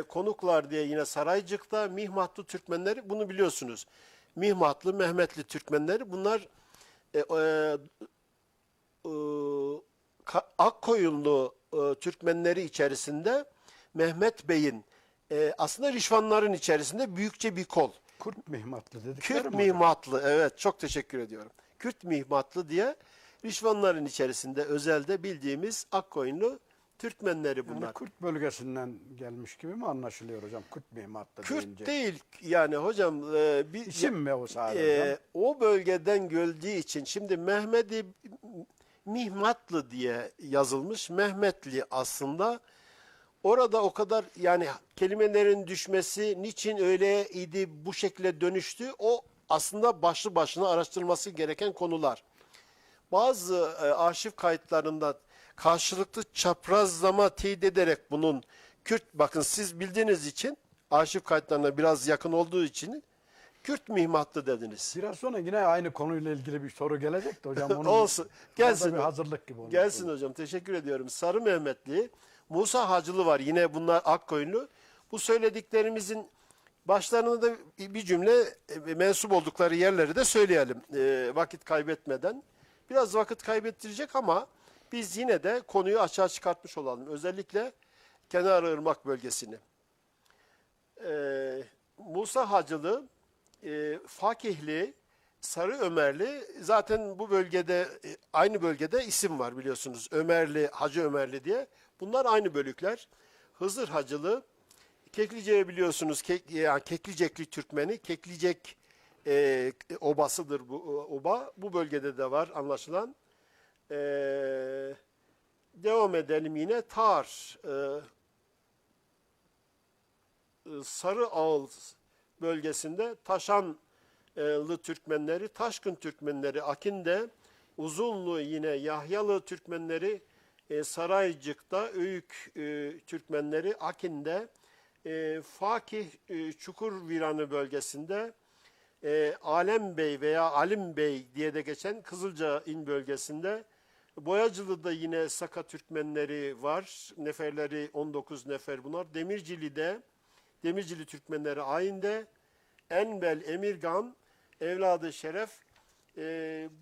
Konuklar diye yine Saraycık'ta, Mihmatlı Türkmenleri, bunu biliyorsunuz. Mihmatlı, Mehmetli Türkmenleri, bunlar Akkoyunlu Türkmenleri içerisinde Mehmet Bey'in aslında Rişvanların içerisinde büyükçe bir kol. Kurt mihmatlı dedikleri Kürt mi hocam? mihmatlı, evet, çok teşekkür ediyorum. Kürt mihmatlı diye Rişvanların içerisinde özelde bildiğimiz Akkoyunlu Türkmenleri bunlar. Yani Kürt bölgesinden gelmiş gibi mi anlaşılıyor hocam? Kürt mihmatlı Kürt deyince. değil yani hocam, bir İsim mi o sadece? o bölgeden geldiği için şimdi Mehmedi Mihmatlı diye yazılmış. Mehmetli aslında. Orada o kadar yani kelimelerin düşmesi niçin öyle idi, bu şekilde dönüştü, o aslında başlı başına araştırılması gereken konular. Bazı arşiv kayıtlarında karşılıklı çaprazlama teyit ederek bunun Kürt, bakın siz bildiğiniz için arşiv kayıtlarına biraz yakın olduğu için Kürt mihmatlı dediniz. Biraz sonra yine aynı konuyla ilgili bir soru gelecek de hocam. Onun Olsun. Gelsin. orada bir hazırlık gibi olmuş. Gelsin hocam, teşekkür ediyorum. Sarı Mehmetli, Musa Hacılı var, yine bunlar Akkoyunlu. Bu söylediklerimizin başlarına da bir cümle mensup oldukları yerleri de söyleyelim vakit kaybetmeden. Biraz vakit kaybettirecek ama biz yine de konuyu açığa çıkartmış olalım. Özellikle Kenarırmak bölgesini. Musa Hacılı, Fakihli, Sarı Ömerli, zaten bu bölgede aynı bölgede isim var biliyorsunuz. Ömerli, Hacı Ömerli diye. Bunlar aynı bölükler. Hızır Hacılı, Keklice'yi biliyorsunuz. Yani Keklicekli Türkmeni, Keklicek obasıdır bu oba. Bu bölgede de var anlaşılan. Devam edelim yine. Sarı Ağıl bölgesinde Taşanlı Türkmenleri, Taşkın Türkmenleri, Akin'de, Uzunlu yine Yahyalı Türkmenleri, Saraycık'ta, Öyük Türkmenleri, Akin'de, Fakih Çukurviranı bölgesinde, Alembey veya Alimbey diye de geçen Kızılcain bölgesinde, Boyacılı'da yine Saka Türkmenleri var. Neferleri 19 nefer bunlar. Demircili Türkmenleri Ayin'de, Enbel, Emirgan, Evladı Şeref.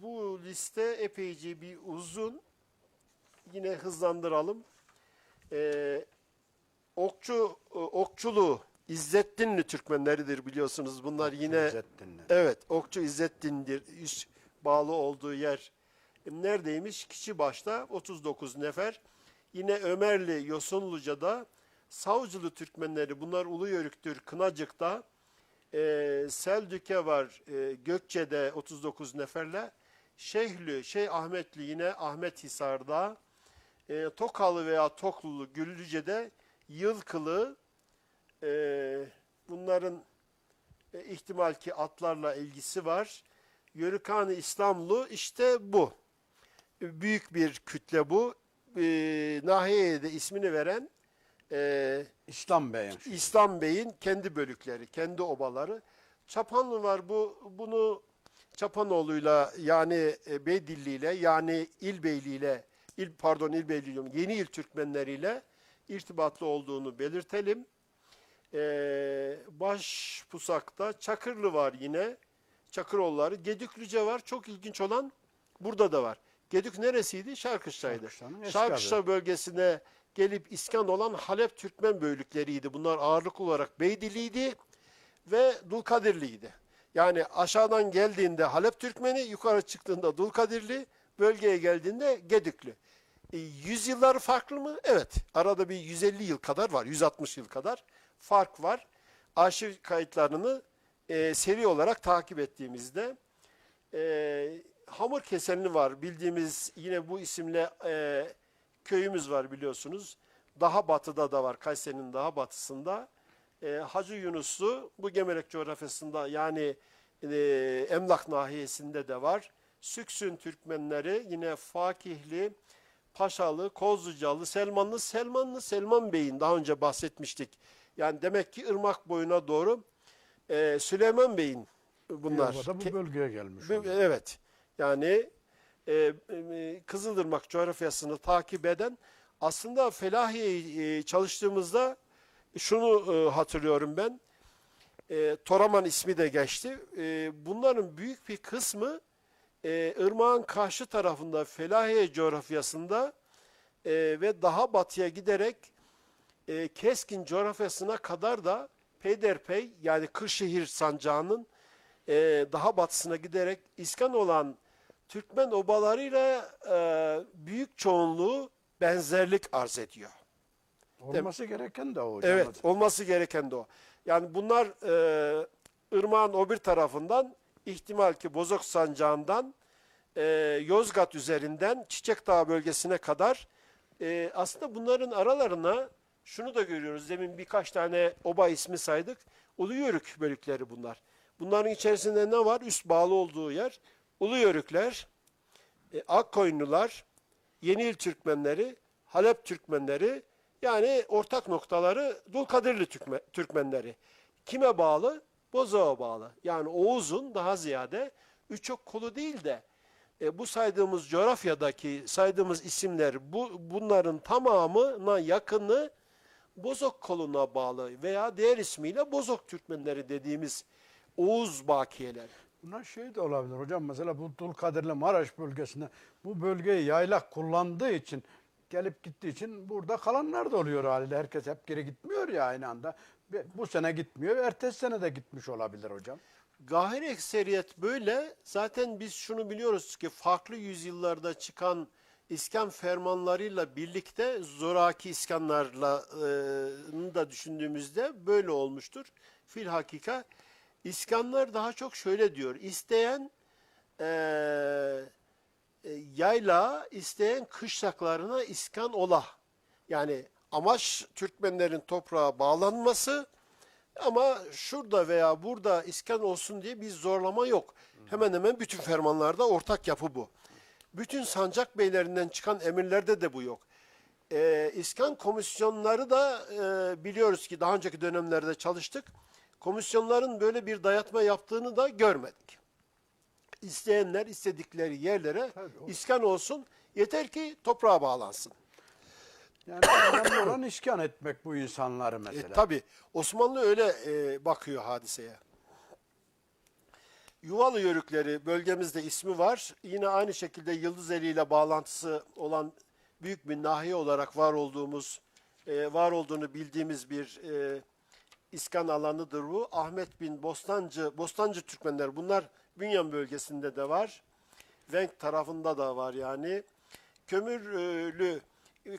Bu liste epeyce bir uzun. Yine hızlandıralım. Okçulu, İzzettinli Türkmenleridir biliyorsunuz. Bunlar yine İzzettinli. evet, Okçu İzzettin'dir. İş bağlı olduğu yer neredeymiş? Kişibaş'ta 39 nefer. Yine Ömerli, Yosunluca'da, Savcılı Türkmenleri, bunlar Uluyörük'tür, Kınacık'ta, Seldüke var, Gökçe'de 39 neferle, Şeyh Ahmetli yine Ahmethisar'da, Tokalı veya Toklulu Güllüce'de, Yılkılı, bunların ihtimal ki atlarla ilgisi var. Yörükhan-ı İslamlı, işte bu. Büyük bir kütle bu. Nahiyeye de ismini veren İslam Bey'in. İslam Bey'in kendi bölükleri, kendi obaları. Çapanlı var, bunu Çapanoğlu'yla yani Beydilli'yle yani İlbeyli'yle, Yeni İl Türkmenleriyle irtibatlı olduğunu belirtelim. Başpusak'ta Çakırlı var yine. Çakıroğulları. Gedüklüce var. Çok ilginç olan burada da var. Gedük neresiydi? Şarkışla'ydı. Şarkışla'nın eski Şarkışla bölgesine gelip iskan olan Halep Türkmen bölükleriydi. Bunlar ağırlıklı olarak Beydiliydi ve Dulkadirliydi. Yani aşağıdan geldiğinde Halep Türkmeni, yukarı çıktığında Dulkadirli, bölgeye geldiğinde Gedüklü. Yüzyılları farklı mı? Evet. Arada bir 150 yıl kadar var. 160 yıl kadar fark var. Arşiv kayıtlarını seri olarak takip ettiğimizde Hamur Kesenli var. Bildiğimiz yine bu isimle köyümüz var biliyorsunuz. Daha batıda da var. Kayseri'nin daha batısında. Hacı Yunuslu bu Gemerek coğrafyasında yani Emlak nahiyesinde de var. Süksün Türkmenleri yine Fakihli, Paşalı, Kozlucalı, Selman Bey'in daha önce bahsetmiştik. Yani demek ki ırmak boyuna doğru Süleyman Bey'in bunlar. Yolda bu bölgeye gelmiş. Evet. Yani Kızılırmak coğrafyasını takip eden, aslında Felahiye'yi çalıştığımızda şunu hatırlıyorum ben. Toraman ismi de geçti. Bunların büyük bir kısmı ırmağın karşı tarafında Felahiye coğrafyasında ve daha batıya giderek Keskin coğrafyasına kadar da peyderpey, yani Kırşehir sancağının daha batısına giderek iskan olan Türkmen obalarıyla büyük çoğunluğu benzerlik arz ediyor. Olması gereken de o hocam. Evet, olması gereken de o. Yani bunlar ırmağın o bir tarafından, ihtimal ki Bozok sancağından Yozgat üzerinden Çiçekdağ bölgesine kadar, aslında bunların aralarına şunu da görüyoruz. Demin birkaç tane oba ismi saydık. Uluyörük bölükleri bunlar. Bunların içerisinde ne var? Üst bağlı olduğu yer. Uluyörükler, Akkoyunlular, Yeniil Türkmenleri, Halep Türkmenleri, yani ortak noktaları Dulkadirli Türkmenleri. Kime bağlı? Bozok'a bağlı. Yani Oğuz'un daha ziyade Üçok kolu değil de bu saydığımız coğrafyadaki saydığımız isimler, bunların tamamına yakını Bozok koluna bağlı veya diğer ismiyle Bozok Türkmenleri dediğimiz Oğuz bakiyeler. Buna şey de olabilir hocam, mesela bu Dulkadirli Maraş bölgesinde bu bölgeyi yaylak kullandığı için, gelip gittiği için burada kalanlar da oluyor haliyle. Herkes hep geri gitmiyor ya aynı anda. Bu sene gitmiyor, ertesi sene de gitmiş olabilir hocam. Gahir ekseriyet böyle. Zaten biz şunu biliyoruz ki farklı yüzyıllarda çıkan iskan fermanlarıyla birlikte zoraki iskanlarla da düşündüğümüzde böyle olmuştur. Filhakika iskanlar daha çok şöyle diyor. İsteyen yayla, isteyen kışlaklarına iskan ola. Yani amaç Türkmenlerin toprağa bağlanması, ama şurada veya burada iskan olsun diye bir zorlama yok. Hemen hemen bütün fermanlarda ortak yapı bu. Bütün sancak beylerinden çıkan emirlerde de bu yok. İskan komisyonları da biliyoruz ki daha önceki dönemlerde çalıştık. Komisyonların böyle bir dayatma yaptığını da görmedik. İsteyenler istedikleri yerlere iskan olsun, yeter ki toprağa bağlansın. Yani önemli olan iskan etmek bu insanları mesela. Tabii Osmanlı öyle bakıyor hadiseye. Yuvalı Yörükleri bölgemizde ismi var. Yine aynı şekilde Yıldızeli ile bağlantısı olan büyük bir nahiye olarak var olduğunu bildiğimiz bir iskan alanıdır bu. Ahmet bin Bostancı Türkmenler, bunlar Bünyan bölgesinde de var. Venk tarafında da var yani. Kömürlü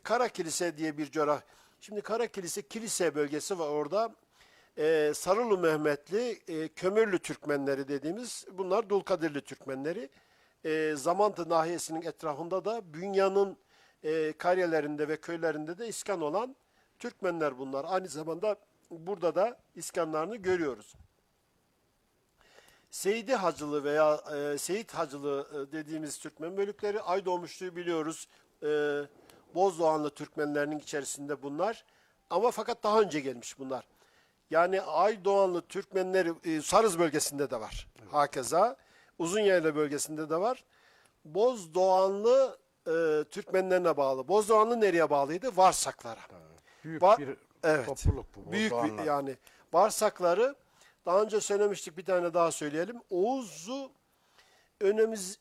Kara Kilise diye bir coğrafya. Şimdi Kara Kilise bölgesi var orada. Sarılı Mehmetli, Kömürlü Türkmenleri dediğimiz, bunlar Dulkadirli Türkmenleri. Zamantı nahiyesinin etrafında da Bünyan'ın kariyelerinde ve köylerinde de iskan olan Türkmenler bunlar. Aynı zamanda burada da iskanlarını görüyoruz. Seydi Hacılı veya Seyit Hacılı dediğimiz Türkmen bölükleri, Aydoğmuşlu'yu biliyoruz. Bozdoğanlı Türkmenlerinin içerisinde bunlar. Ama fakat daha önce gelmiş bunlar. Yani Aydoğanlı Türkmenleri Sarız bölgesinde de var. Evet. Hakeza Uzunyayla bölgesinde de var. Bozdoğanlı Türkmenlerine bağlı. Bozdoğanlı nereye bağlıydı? Varsaklara. Evet. Büyük bir topluluk bu. Büyük bir, yani Varsakları, daha önce söylemiştik, bir tane daha söyleyelim. Oğuz'u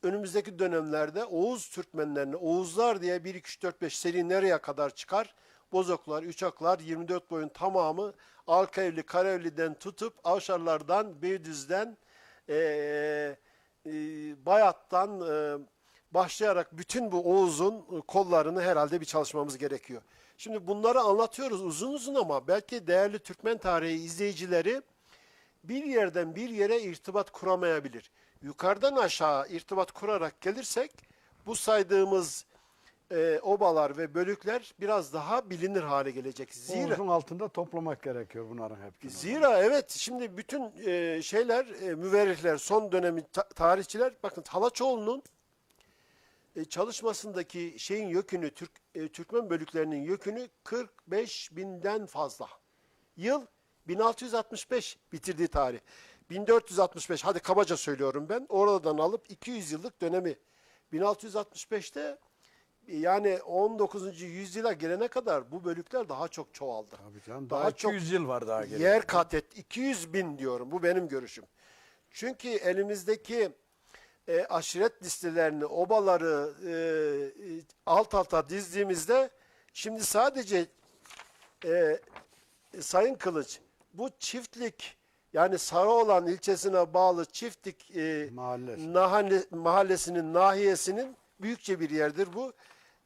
önümüzdeki dönemlerde Oğuz Türkmenlerine, Oğuzlar diye 1, 2, 3, 4, 5 seri nereye kadar çıkar? Bozoklar, Üçaklar, 24 boyun tamamı Alkaevli, Karevli'den tutup Avşarlardan, Beylikdüzü'den, Bayat'tan başlayarak bütün bu Oğuz'un kollarını herhalde bir çalışmamız gerekiyor. Şimdi bunları anlatıyoruz uzun uzun ama belki değerli Türkmen tarihi izleyicileri bir yerden bir yere irtibat kuramayabilir. Yukarıdan aşağı irtibat kurarak gelirsek bu saydığımız obalar ve bölükler biraz daha bilinir hale gelecek. Oğuz'un altında toplamak gerekiyor bunların hepsini. Zira evet, şimdi bütün müverrihler, son dönemin tarihçiler, bakın Halaçoğlu'nun çalışmasındaki şeyin yükünü, Türkmen bölüklerinin yükünü 45.000'den fazla. Yıl 1665 bitirdiği tarih. 1465 hadi kabaca söylüyorum ben. Oradan alıp 200 yıllık dönemi. 1665'te yani 19. yüzyıla gelene kadar bu bölükler daha çok çoğaldı. Tabii canım, Daha daha çok 200 yıl var daha geriye. yer kat etti. 200 bin diyorum. Bu benim görüşüm. Çünkü elimizdeki aşiret listelerini, obaları alt alta dizdiğimizde şimdi sadece Sayın Kılıç bu çiftlik yani Sarıoğlan ilçesine bağlı çiftlik Mahallesi. mahallesinin nahiyesinin büyükçe bir yerdir bu.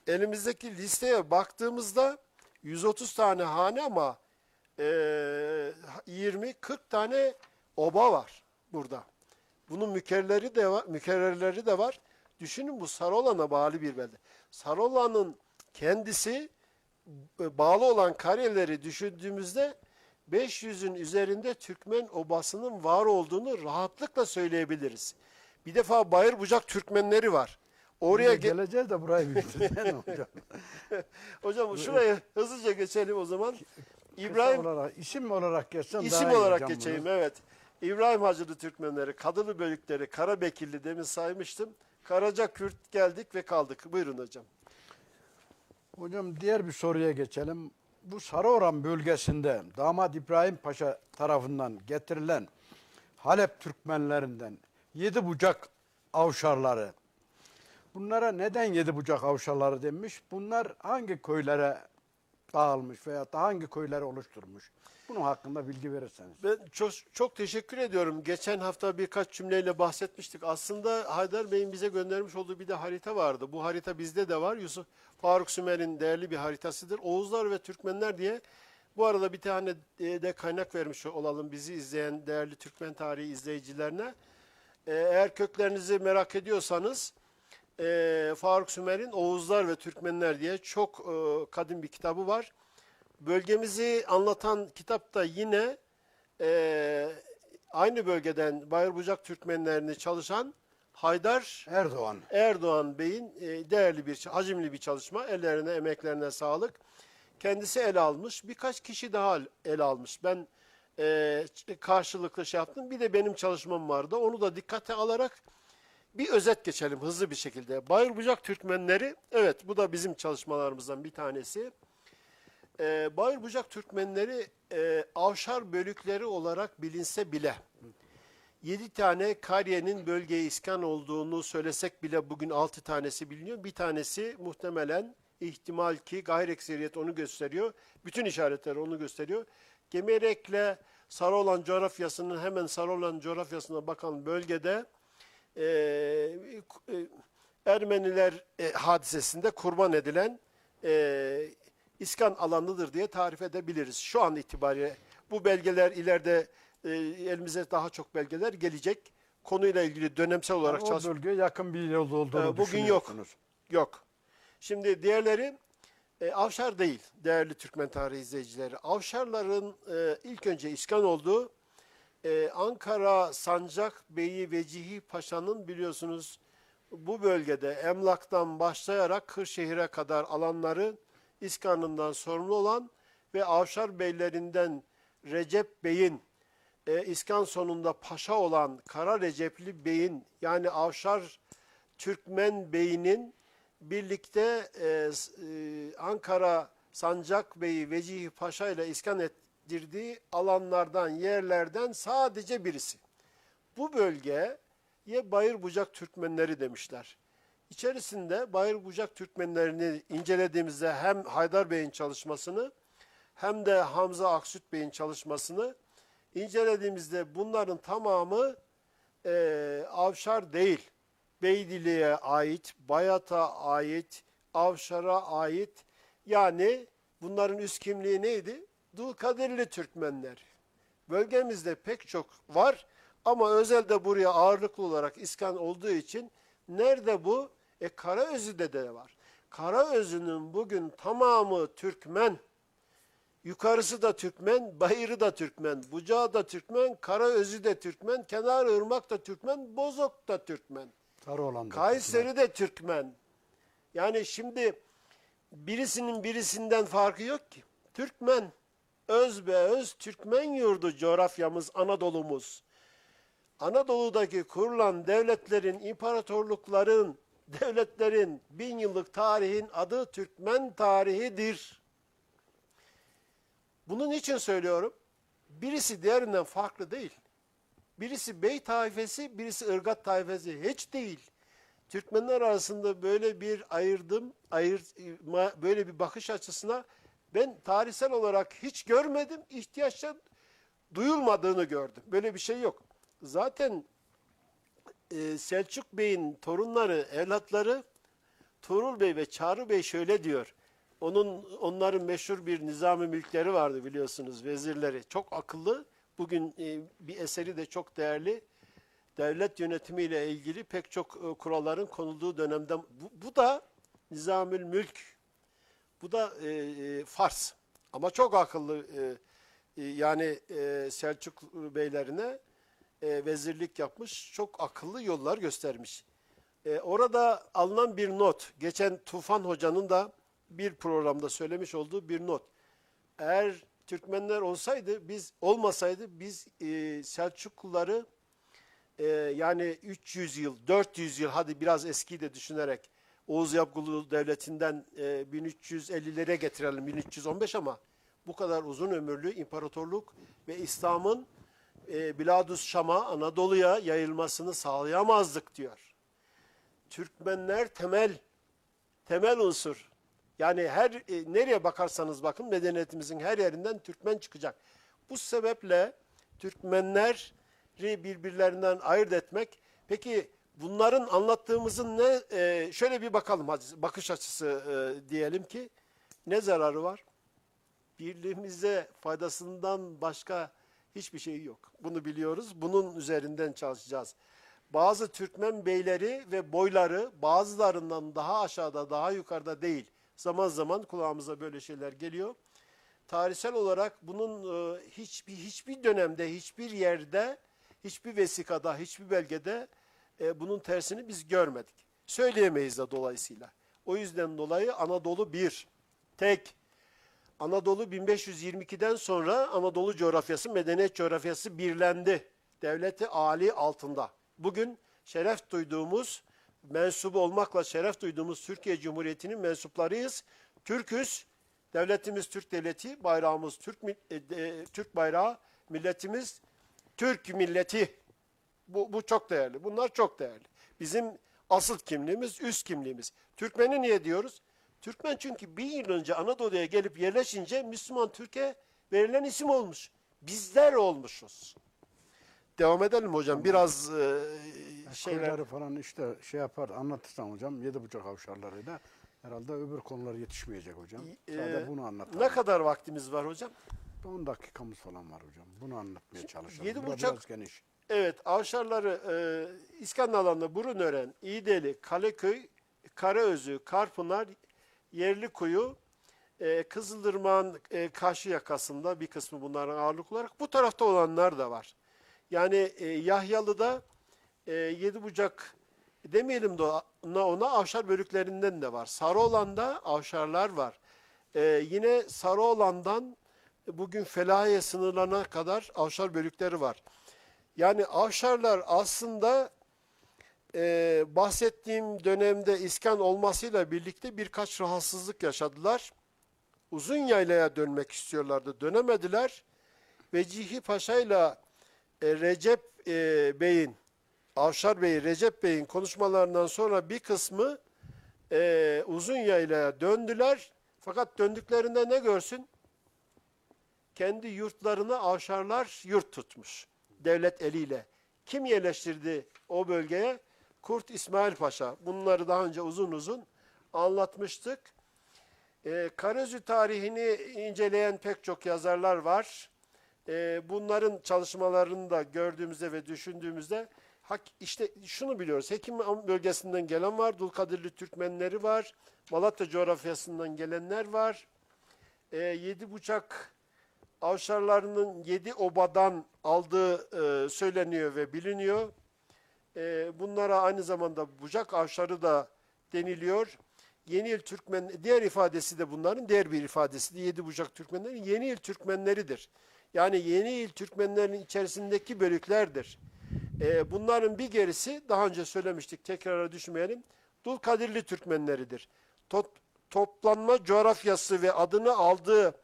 Elimizdeki listeye baktığımızda 130 tane hane ama 20-40 tane oba var burada. Bunun mükerrerleri de var. Düşünün bu Sarıoğlan'a bağlı bir belde. Sarıoğlan'ın kendisi bağlı olan kareleri düşündüğümüzde 500'ün üzerinde Türkmen obasının var olduğunu rahatlıkla söyleyebiliriz. Bir defa Bayırbucak Türkmenleri var. Oraya geleceğiz de burayı bitirelim hocam. Hocam şuraya hızlıca geçelim o zaman. İbrahim olarak, isim olarak geçsem İsim daha iyi olarak hocam geçeyim bunu. evet. İbrahim Hacılı Türkmenleri, Kadılı Bölükleri, Karabekirli demin saymıştım. Karacakürt geldik ve kaldık. Buyurun hocam. Hocam diğer bir soruya geçelim. Bu Sarıoran bölgesinde Damat İbrahim Paşa tarafından getirilen Halep Türkmenlerinden 7 bucak avşarları. Bunlara neden 7 bucak avşarları denmiş? Bunlar hangi köylere dağılmış veya da hangi köyleri oluşturmuş? Bunun hakkında bilgi verirseniz. Ben çok teşekkür ediyorum. Geçen hafta birkaç cümleyle bahsetmiştik. Aslında Haydar Bey'in bize göndermiş olduğu bir de harita vardı. Bu harita bizde de var. Yusuf Faruk Sümer'in değerli bir haritasıdır. Oğuzlar ve Türkmenler diye. Bu arada bir tane de kaynak vermiş olalım bizi izleyen değerli Türkmen tarihi izleyicilerine. Eğer köklerinizi merak ediyorsanız Faruk Sümer'in Oğuzlar ve Türkmenler diye çok kadim bir kitabı var. Bölgemizi anlatan kitapta yine aynı bölgeden Bayırbucak Türkmenlerini çalışan Haydar Erdoğan Bey'in değerli bir, hacimli bir çalışma. Ellerine, emeklerine sağlık. Kendisi ele almış. Birkaç kişi daha ele almış. Ben karşılıklı şey yaptım. Bir de benim çalışmam vardı. Onu da dikkate alarak bir özet geçelim hızlı bir şekilde. Bayırbucak Türkmenleri, evet bu da bizim çalışmalarımızdan bir tanesi. Bayırbucak Türkmenleri avşar bölükleri olarak bilinse bile 7 tane kariyenin bölgeye iskan olduğunu söylesek bile bugün 6 tanesi biliniyor. Bir tanesi muhtemelen ihtimal ki gayreksiriyet onu gösteriyor. Bütün işaretler onu gösteriyor. Gemerek'le Sarıoğlan coğrafyasının hemen Sarıoğlan coğrafyasına bakan bölgede Ermeniler hadisesinde kurban edilen İskan alanıdır diye tarif edebiliriz. Şu an itibariyle bu belgeler ileride elimize daha çok belgeler gelecek. Konuyla ilgili dönemsel olarak o bölgeye yakın bir yol olduğunu bugün yok. düşünüyorsunuz. Yok. Şimdi diğerleri avşar değil değerli Türkmen tarihi izleyicileri. Avşarların ilk önce iskan olduğu Ankara Sancak Beyi Vecihi Paşa'nın biliyorsunuz bu bölgede Emlak'tan başlayarak Kırşehir'e kadar alanları iskanından sorumlu olan ve Avşar beylerinden Recep Bey'in iskan sonunda paşa olan Kara Recepli Bey'in yani Avşar Türkmen Bey'inin birlikte Ankara Sancak Bey'i Vecihi Paşa ile iskan ettirdiği alanlardan, yerlerden sadece birisi. Bu bölgeye Bayırbucak Türkmenleri demişler. İçerisinde Bayırbucak Türkmenlerini incelediğimizde hem Haydar Bey'in çalışmasını hem de Hamza Aksüt Bey'in çalışmasını incelediğimizde bunların tamamı avşar değil. Beydili'ye ait, Bayat'a ait, Avşar'a ait. Yani bunların üst kimliği neydi? Dulkadirli Türkmenler. Bölgemizde pek çok var ama özelde buraya ağırlıklı olarak iskan olduğu için nerede bu? Karaözü'de de var. Karaözü'nün bugün tamamı Türkmen. Yukarısı da Türkmen, bayırı da Türkmen, bucağı da Türkmen, Karaözü de Türkmen, Kenarırmak da Türkmen, Bozok da Türkmen. Kayseri de Türkmen. Yani şimdi birisinin birisinden farkı yok ki. Türkmen. öz be öz Türkmen yurdu coğrafyamız, Anadolu'muz. Anadolu'daki kurulan devletlerin, imparatorlukların, devletlerin 1000 yıllık tarihin adı Türkmen tarihidir. Bunun için söylüyorum. Birisi diğerinden farklı değil. Birisi bey taifesi, birisi ırgat taifesi. Hiç değil. Türkmenler arasında böyle bir böyle bir bakış açısına ben tarihsel olarak hiç görmedim. İhtiyaçtan duyulmadığını gördüm. Böyle bir şey yok. Zaten Selçuk Bey'in torunları, evlatları Tuğrul Bey ve Çağrı Bey şöyle diyor. Onların meşhur bir nizam-ı mülkleri vardı biliyorsunuz, vezirleri. Çok akıllı. Bugün bir eseri de çok değerli. Devlet yönetimiyle ilgili pek çok kuralların konulduğu dönemde. Bu da nizam-ı mülk. Bu da Fars. Ama çok akıllı. Yani Selçuk beylerine vezirlik yapmış. Çok akıllı yollar göstermiş. Orada alınan bir not. Geçen Tufan Hoca'nın da bir programda söylemiş olduğu bir not. Eğer Türkmenler olmasaydı biz Selçukluları yani 300 yıl, 400 yıl hadi biraz eskiyi de düşünerek Oğuz Yapgulu Devleti'nden 1350'lere getirelim 1315 ama bu kadar uzun ömürlü imparatorluk ve İslam'ın Biladus Şam'a, Anadolu'ya yayılmasını sağlayamazdık diyor. Türkmenler temel unsur. Yani nereye bakarsanız bakın medeniyetimizin her yerinden Türkmen çıkacak. Bu sebeple Türkmenleri birbirlerinden ayırt etmek. Peki bunların anlattığımızın şöyle bir bakalım hadi bakış açısı diyelim ki ne zararı var? Birliğimize faydasından başka hiçbir şey yok. Bunu biliyoruz. Bunun üzerinden çalışacağız. Bazı Türkmen beyleri ve boyları bazılarından daha aşağıda, daha yukarıda değil. Zaman zaman kulağımıza böyle şeyler geliyor. Tarihsel olarak bunun hiçbir dönemde, hiçbir yerde, hiçbir vesikada, hiçbir belgede bunun tersini biz görmedik. Söyleyemeyiz de dolayısıyla. O yüzden dolayı Anadolu bir, tek. Anadolu 1522'den sonra Anadolu coğrafyası, medeniyet coğrafyası birlendi. Devleti âli altında. Bugün şeref duyduğumuz, mensubu olmakla şeref duyduğumuz Türkiye Cumhuriyeti'nin mensuplarıyız. Türküz, devletimiz Türk devleti, bayrağımız Türk bayrağı, milletimiz Türk milleti. Bu çok değerli, bunlar çok değerli. Bizim asıl kimliğimiz, üst kimliğimiz. Türkmeni niye diyoruz? Türkmen çünkü 1000 yıl önce Anadolu'ya gelip yerleşince Müslüman Türkiye verilen isim olmuş. Bizler olmuşuz. Devam edelim hocam. Biraz şeyler... Koyları falan işte yapar anlatırsan hocam 7,5 avşarlarıyla herhalde öbür konular yetişmeyecek hocam. Sadece bunu anlatalım. Ne kadar vaktimiz var hocam? 10 dakikamız falan var hocam. Bunu anlatmaya çalışalım. 7,5 biraz geniş. Evet, avşarları İskenderun'da Burunören, İğdeli, Kaleköy, Karaözü, Karpınar, Yerlikuyu, Kızıldırmağın karşı yakasında bir kısmı bunların ağırlık olarak. Bu tarafta olanlar da var. Yani Yahyalı'da 7,5 demeyelim de ona avşar bölüklerinden de var. Sarıoğlan'da avşarlar var. Yine Sarıoğlan'dan bugün Felahiye sınırlarına kadar avşar bölükleri var. Yani avşarlar aslında bahsettiğim dönemde iskan olmasıyla birlikte birkaç rahatsızlık yaşadılar. Uzun yaylaya dönmek istiyorlardı, dönemediler. Vecihi Paşa ile Recep Bey'in, Avşar Bey, Recep Bey'in konuşmalarından sonra bir kısmı uzun yaylaya döndüler. Fakat döndüklerinde ne görsün? Kendi yurtlarını avşarlar yurt tutmuş devlet eliyle. Kim yerleştirdi o bölgeye? Kurt İsmail Paşa. Bunları daha önce uzun uzun anlatmıştık. Karaözü tarihini inceleyen pek çok yazarlar var. Bunların çalışmalarını da gördüğümüzde ve düşündüğümüzde işte şunu biliyoruz. Hekim bölgesinden gelen var, Dulkadirli Türkmenleri var, Malatya coğrafyasından gelenler var. 7,5 avşarlarının 7 obadan aldığı söyleniyor ve biliniyor. Bunlara aynı zamanda bucak avşarı da deniliyor. Yeni il Türkmen, diğer ifadesi de bunların diğer bir ifadesi de Yedibucak Türkmenlerin Yeni il Türkmenleridir. Yani Yeni il Türkmenlerin içerisindeki bölüklerdir. Bunların bir gerisi daha önce söylemiştik, tekrara düşmeyelim. Dulkadirli Türkmenleridir. Toplanma coğrafyası ve adını aldığı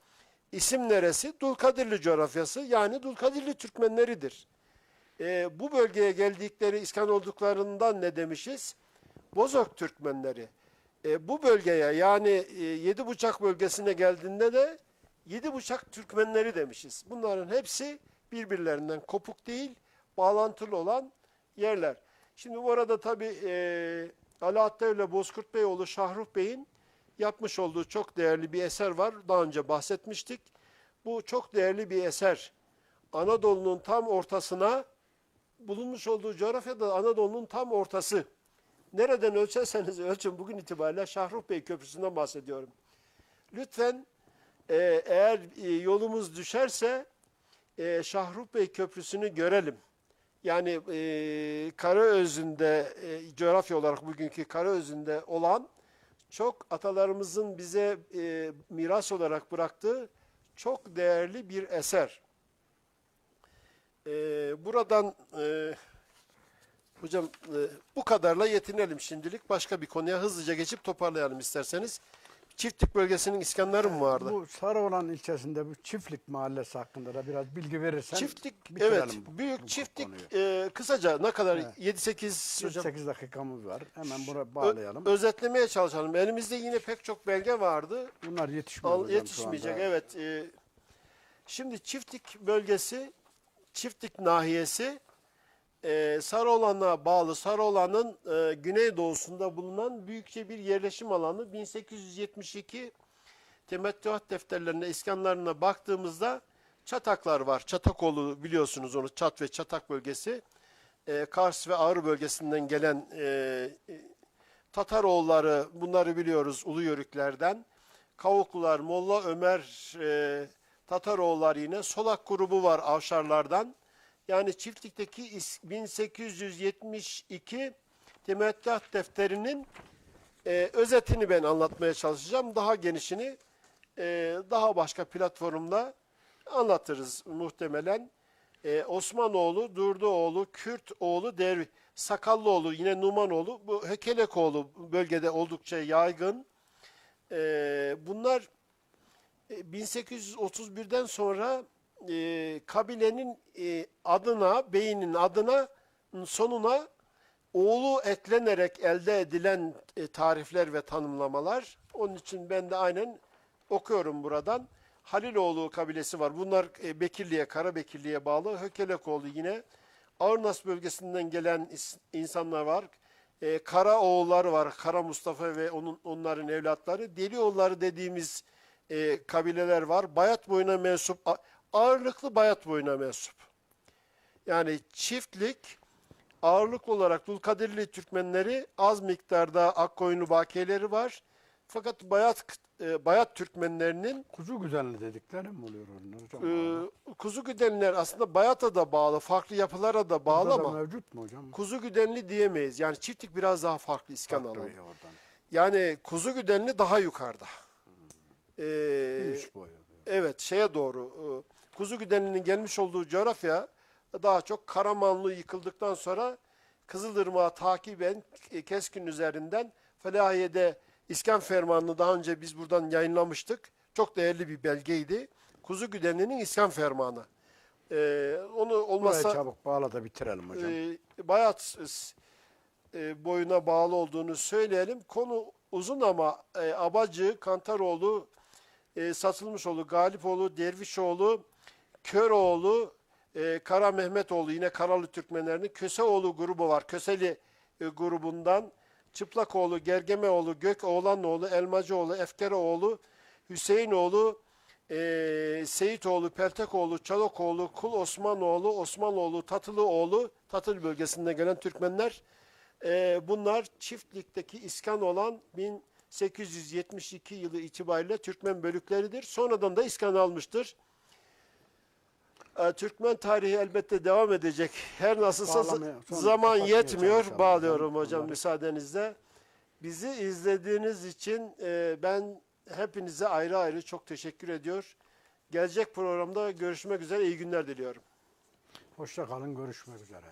isim neresi? Dulkadirli coğrafyası, yani Dulkadirli Türkmenleridir. Bu bölgeye geldikleri, iskan olduklarından ne demişiz? Bozok Türkmenleri. Bu bölgeye, yani Yedibucak bölgesine geldiğinde de Yedibucak Türkmenleri demişiz. Bunların hepsi birbirlerinden kopuk değil, bağlantılı olan yerler. Şimdi bu arada tabii Alaaddevle Bozkurt Beyoğlu Şahruh Bey'in yapmış olduğu çok değerli bir eser var. Daha önce bahsetmiştik. Bu çok değerli bir eser. Anadolu'nun tam ortasına, bulunmuş olduğu coğrafyada Anadolu'nun tam ortası. Nereden ölçerseniz ölçün, bugün itibariyle Şahruh Bey Köprüsü'nden bahsediyorum. Lütfen eğer yolumuz düşerse Şahruh Bey Köprüsü'nü görelim. Yani Karaözü'nde, coğrafya olarak bugünkü Karaözü'nde olan, çok atalarımızın bize miras olarak bıraktığı çok değerli bir eser. Buradan hocam bu kadarla yetinelim şimdilik. Başka bir konuya hızlıca geçip toparlayalım isterseniz. Çiftlik bölgesinin iskanları mı vardı? Bu Sarıoğlan ilçesinde bu Çiftlik mahallesi hakkında da biraz bilgi verirsen Çiftlik, bitirelim evet. bu Çiftlik konuyu. kısaca ne kadar? Evet. 7-8 hocam. 8 dakikamız var. Hemen buraya bağlayalım. Özetlemeye çalışalım. Elimizde yine pek çok belge vardı. Bunlar yetişmiyor hocam Yetişmeyecek, şu anda. evet. Şimdi Çiftlik bölgesi, Çiftlik nahiyesi, Sarıoğlan'a bağlı, Sarıoğlan'ın güneydoğusunda bulunan büyükçe bir yerleşim alanı. 1872 temettüat defterlerine, iskanlarına baktığımızda çataklar var. Çatakoğlu, biliyorsunuz onu, Çat ve Çatak bölgesi. Kars ve Ağrı bölgesinden gelen Tataroğulları, bunları biliyoruz Ulu Yörüklerden. Kavuklular, Molla Ömer Tataroğullar, yine Solak grubu var Avşarlardan. Yani Çiftlik'teki 1872 temettüat defterinin özetini ben anlatmaya çalışacağım. Daha genişini daha başka platformda anlatırız muhtemelen. Osmanoğlu, Durduoğlu, Kürtoğlu, Sakallıoğlu, yine Numanoğlu, bu Hekelekoğlu bölgede oldukça yaygın. Bunlar 1831'den sonra kabilenin adına, beyinin adına, sonuna oğlu eklenerek elde edilen tarifler ve tanımlamalar. Onun için ben de aynen okuyorum buradan. Haliloğlu kabilesi var. Bunlar Bekirli'ye, Karabekirli'ye bağlı. Hökelekoğlu yine. Ağırnas bölgesinden gelen insanlar var. Karaoğulları var. Kara Mustafa ve onların evlatları. Delioğulları dediğimiz kabileler var. Bayat boyuna mensup, ağırlıklı Bayat boyuna mensup. Yani Çiftlik ağırlıklı olarak Dulkadirli Türkmenleri, az miktarda Akkoyunlu Bakiyeleri var. Fakat Bayat Türkmenlerinin Kuzu güzelli dedikleri mi oluyor onlar hocam? Kuzu Güdenliler aslında Bayat'a da bağlı, farklı yapılara da bağlı Burada da ama mevcut mu hocam? Kuzu Güdenli diyemeyiz. Yani Çiftlik biraz daha farklı iskan Farklı alanı. oradan. Yani Kuzu Güdenli daha yukarıda. Büyük boyu. Evet, şeye doğru. Kuzu Güdenli'nin gelmiş olduğu coğrafya daha çok Karamanlı yıkıldıktan sonra Kızılırmak'ı takiben Keskin üzerinden Felahiye'de İskan Fermanı'nı daha önce biz buradan yayınlamıştık. Çok değerli bir belgeydi. Kuzu Güdenli'nin İskan Fermanı. Onu olmazsa Burayı çabuk bağla da bitirelim hocam. Bayat boyuna bağlı olduğunu söyleyelim. Konu uzun ama Abacı, Kantaroğlu, Satılmışoğlu, Galipoğlu, Dervişoğlu, Köroğlu, Kara Mehmetoğlu, yine Karalı Türkmenlerinin Köseoğlu grubu var. Köseli grubundan Çıplakoğlu, Gergemeoğlu, Gökoğlanoğlu, Elmacıoğlu, Efkeroğlu, Hüseyinoğlu, Seyitoğlu, Peltekoğlu, Çalakoğlu, Kul Osmanoğlu, Osmanoğlu, Tatılıoğlu, Tatıl bölgesinden gelen Türkmenler. Bunlar Çiftlik'teki iskan olan 1872 yılı itibariyle Türkmen bölükleridir. Sonradan da iskan almıştır. Türkmen tarihi elbette devam edecek. Her nasılsa Bağlamaya, son zaman kapatmaya yetmiyor. çalışalım Bağlıyorum hocam. hocam Bunları. müsaadenizle. Bizi izlediğiniz için ben hepinize ayrı ayrı çok teşekkür ediyor. Gelecek programda görüşmek üzere, iyi günler diliyorum. Hoşça kalın, görüşmek üzere.